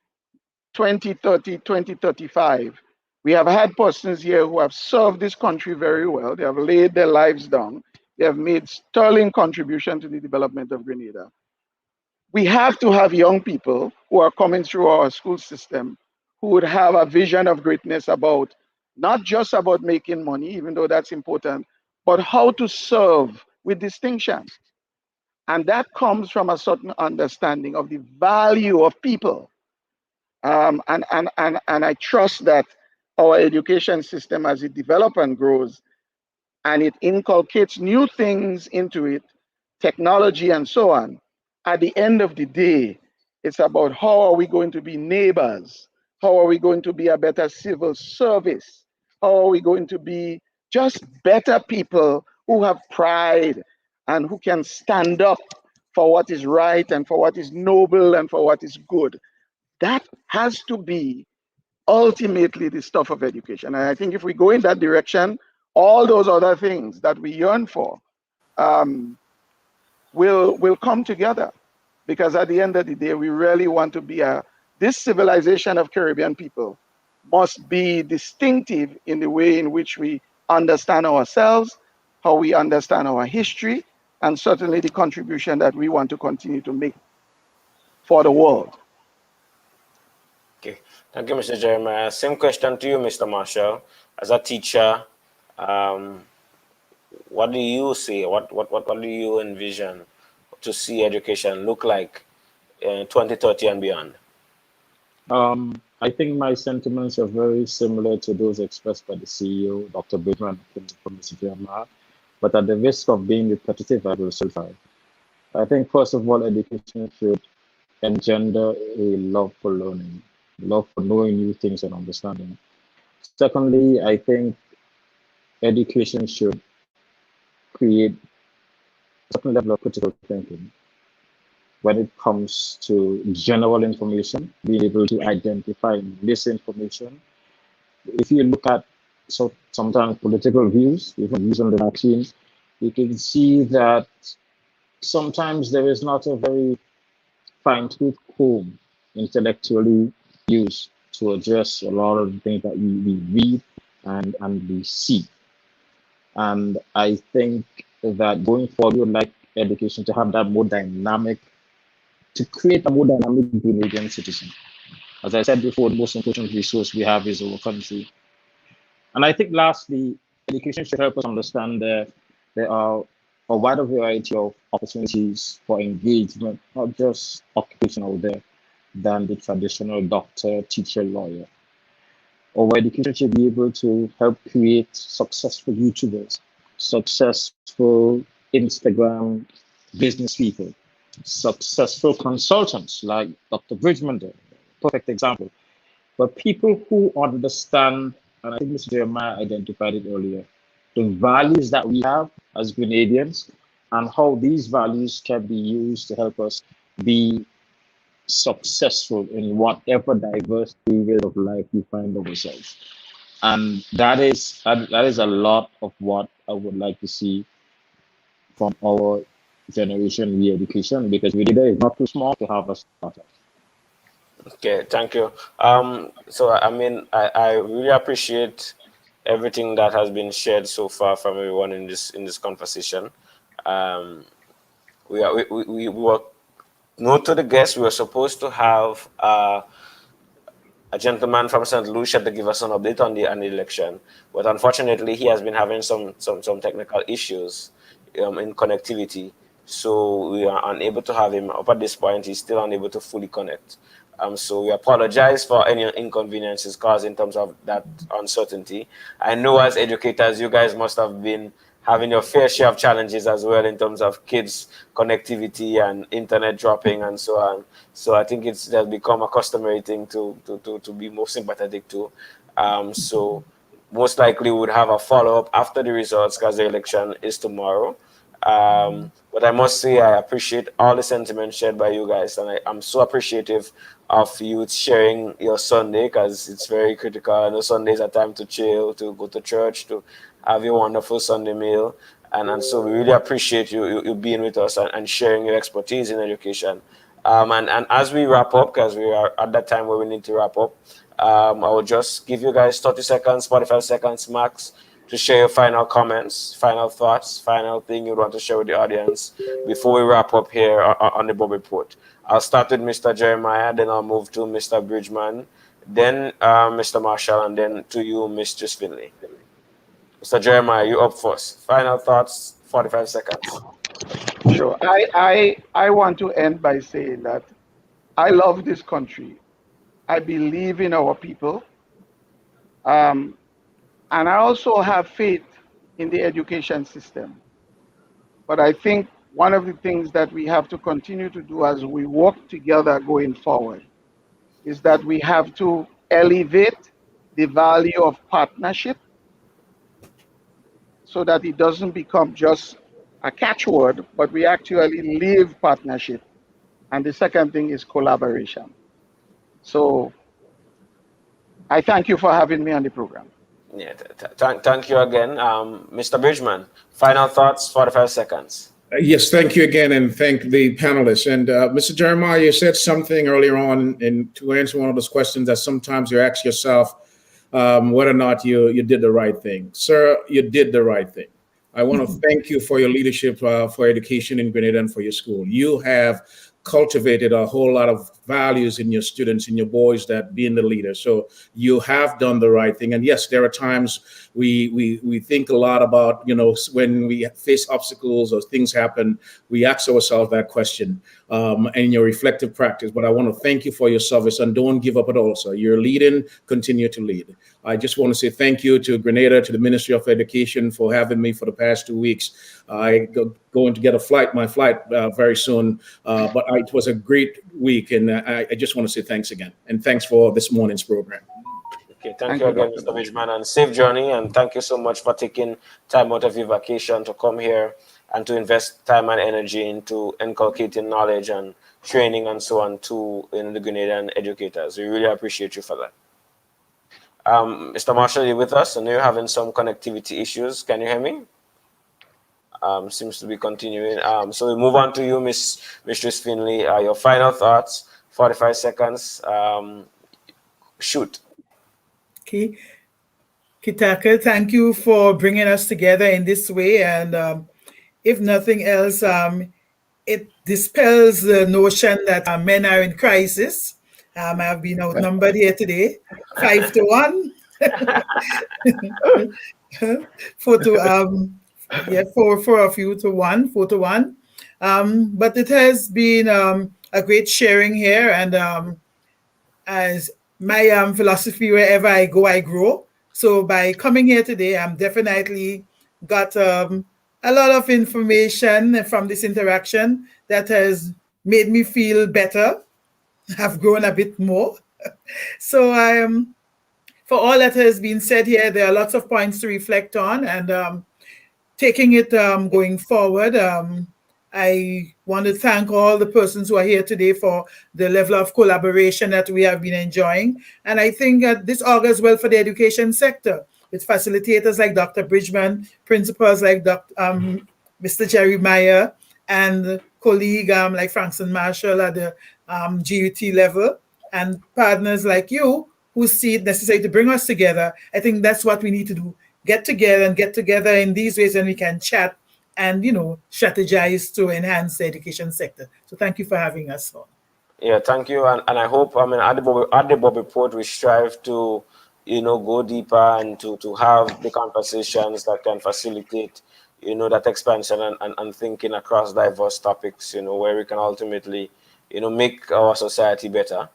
2030, 2035, we have had persons here who have served this country very well. They have laid their lives down. They have made sterling contribution to the development of Grenada. We have to have young people who are coming through our school system who would have a vision of greatness about, not just about making money, even though that's important, but how to serve with distinction. And that comes from a certain understanding of the value of people. And I trust that our education system, as it develops and grows, and it inculcates new things into it, technology and so on, at the end of the day, it's about how are we going to be neighbors? How are we going to be a better civil service? How are we going to be just better people who have pride and who can stand up for what is right and for what is noble and for what is good? That has to be ultimately the stuff of education. And I think if we go in that direction, all those other things that we yearn for um, will come together. Because at the end of the day, we really want to be this civilization of Caribbean people must be distinctive in the way in which we understand ourselves, how we understand our history, and certainly the contribution that we want to continue to make for the world. Okay, thank you, Mr. Jeremiah. Same question to you, Mr. Marshall. As a teacher, um, what do you see? What do you envision to see education look like in 2030 and beyond? I think my sentiments are very similar to those expressed by the CEO, Dr. Bridgman from Mr. Jeremiah, but at the risk of being repetitive, I will simplify. I think, first of all, education should engender a love for learning, love for knowing new things and understanding. Secondly, I think education should create a certain level of critical thinking when it comes to general information, being able to identify misinformation. If you look at sometimes political views, even views on the vaccine, you can see that sometimes there is not a very fine-tooth comb intellectually used to address a lot of the things that we read and we see. And I think that going forward, we would like education to have that more dynamic, to create a more dynamic Grenadian citizen. As I said before, the most important resource we have is our country. And I think lastly, education should help us understand that there are a wider variety of opportunities for engagement, not just occupation out there, than the traditional doctor, teacher, lawyer. Our education should be able to help create successful YouTubers, successful Instagram business people, successful consultants like Dr. Bridgman, perfect example. But people who understand, and I think Mr. Jeremiah identified it earlier, the values that we have as Grenadians and how these values can be used to help us be successful in whatever diverse areas of life we find ourselves. And that is a lot of what I would like to see from our generation re-education, because Grenada is not too small to have a startup. Okay, thank you. So I mean, I really appreciate everything that has been shared so far from everyone in this conversation. Um, we were note to the guests. We were supposed to have a gentleman from St. Lucia to give us an update on the election, but unfortunately, he has been having some technical issues in connectivity, so we are unable to have him up at this point. He's still unable to fully connect. So we apologize for any inconveniences caused in terms of that uncertainty. I know as educators, you guys must have been having your fair share of challenges as well in terms of kids connectivity and internet dropping and so on. So I think it has become a customary thing to be more sympathetic to. So most likely we would have a follow-up after the results because the election is tomorrow. But I must say I appreciate all the sentiments shared by you guys, and I'm so appreciative of you sharing your Sunday because it's very critical. I know Sundays are time to chill, to go to church, to have your wonderful Sunday meal, and so we really appreciate you being with us and sharing your expertise in education. And as we wrap up, because we are at that time where we need to wrap up, I will just give you guys 30 seconds, 45 seconds max to share your final comments, final thoughts, final thing you want to share with the audience before we wrap up here on the Bubb Report. I'll start with Mr. Jeremiah, then I'll move to Mr. Bridgman, then Mr. Marshall, and then to you, Mistress Finley. Mr. Jeremiah, you up first. Final thoughts, 45 seconds. Sure. I want to end by saying that I love this country. I believe in our people. And I also have faith in the education system. But I think one of the things that we have to continue to do as we work together going forward is that we have to elevate the value of partnership so that it doesn't become just a catchword, but we actually live partnership. And the second thing is collaboration. So I thank you for having me on the program. Yeah, thank you again. Mr. Bridgman, final thoughts, 45 seconds. Yes, thank you again, and thank the panelists. And Mr. Jeremiah, you said something earlier on, and to answer one of those questions that sometimes you ask yourself whether or not you did the right thing. Sir, you did the right thing. I want to thank you for your leadership for education in Grenada and for your school. You have cultivated a whole lot of values in your students, in your boys, that being the leader. So you have done the right thing. And yes, there are times we think a lot about, when we face obstacles or things happen, we ask ourselves that question in your reflective practice. But I want to thank you for your service, and don't give up at all, sir. You're leading, continue to lead. I just want to say thank you to Grenada, to the Ministry of Education for having me for the past 2 weeks. I going to get my flight very soon, but it was a great week, and I just want to say thanks again, and thanks for this morning's program. Okay, thank you again, Mr. Bridgman, and safe journey, and thank you so much for taking time out of your vacation to come here and to invest time and energy into inculcating knowledge and training and so on to the Grenadian educators. We really appreciate you for that. Mr. Marshall, you're with us, and you're having some connectivity issues. Can you hear me? Seems to be continuing. So we move on to you, Mistress Finley. Your final thoughts, 45 seconds. Shoot. Okay. Kitaka, thank you for bringing us together in this way. And if nothing else, it dispels the notion that men are in crisis. I've been outnumbered here today, 5 to 1. 4 of you to 1, 4 to 1. But it has been a great sharing here, and as my philosophy, wherever I go, I grow. So by coming here today, I'm definitely got a lot of information from this interaction that has made me feel better. I've grown a bit more. So for all that has been said here, there are lots of points to reflect on, and taking it going forward, I want to thank all the persons who are here today for the level of collaboration that we have been enjoying. And I think that this augurs well for the education sector, with facilitators like Dr. Bridgman, principals like Mr. Jeremiah, and colleague like Frankson Marshall at the GUT level, and partners like you who see it necessary to bring us together. I think that's what we need to do. Get together in these ways, and we can chat and strategize to enhance the education sector. So thank you for having us on. Yeah, thank you, and I hope at the Bubb Report we strive to go deeper and to have the conversations that can facilitate that expansion and thinking across diverse topics, where we can ultimately make our society better.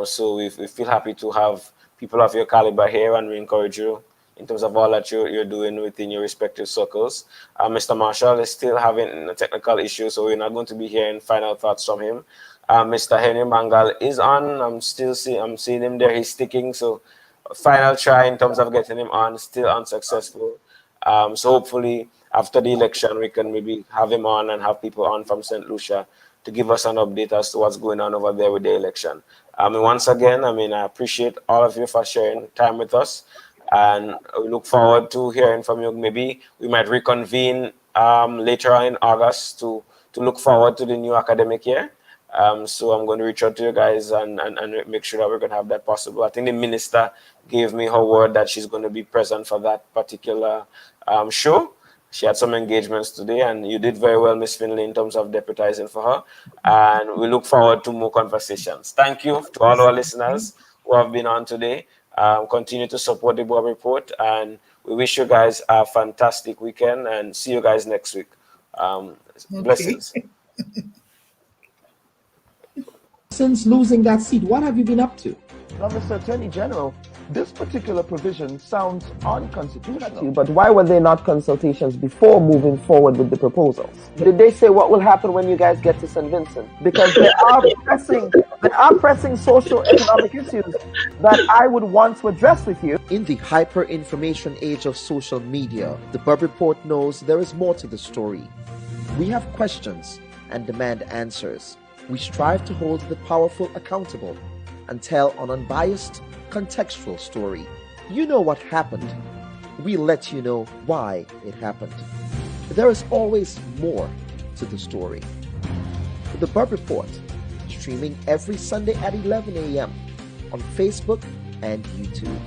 So we feel happy to have people of your caliber here, and we encourage you in terms of all that you're doing within your respective circles. Mr. Marshall is still having a technical issue, so we're not going to be hearing final thoughts from him. Mr. Henry Mangal is on. I'm seeing him there. He's sticking. So final try in terms of getting him on, still unsuccessful. So hopefully after the election, we can maybe have him on and have people on from St. Lucia to give us an update as to what's going on over there with the election. Once again, I appreciate all of you for sharing time with us. And we look forward to hearing from you. Maybe we might reconvene later on in August to look forward to the new academic year. So I'm going to reach out to you guys and make sure that we're going to have that possible. I think the minister gave me her word that she's going to be present for that particular show. She had some engagements today, and you did very well, Miss Finley, in terms of deputizing for her. And we look forward to more conversations. Thank you to all our listeners who have been on today. Continue to support the Bubb Report, and we wish you guys a fantastic weekend, and see you guys next week. Blessings. Since losing that seat, what have you been up to? Now, Mr. Attorney General, this particular provision sounds unconstitutional. But why were there not consultations before moving forward with the proposals? Did they say what will happen when you guys get to St. Vincent? Because there are pressing socio-economic issues that I would want to address with you. In the hyper-information age of social media, the Bubb Report knows there is more to the story. We have questions and demand answers. We strive to hold the powerful accountable and tell an unbiased, contextual story. You know what happened. We let you know why it happened. There is always more to the story. The Bubb Report, streaming every Sunday at 11 a.m. on Facebook and YouTube.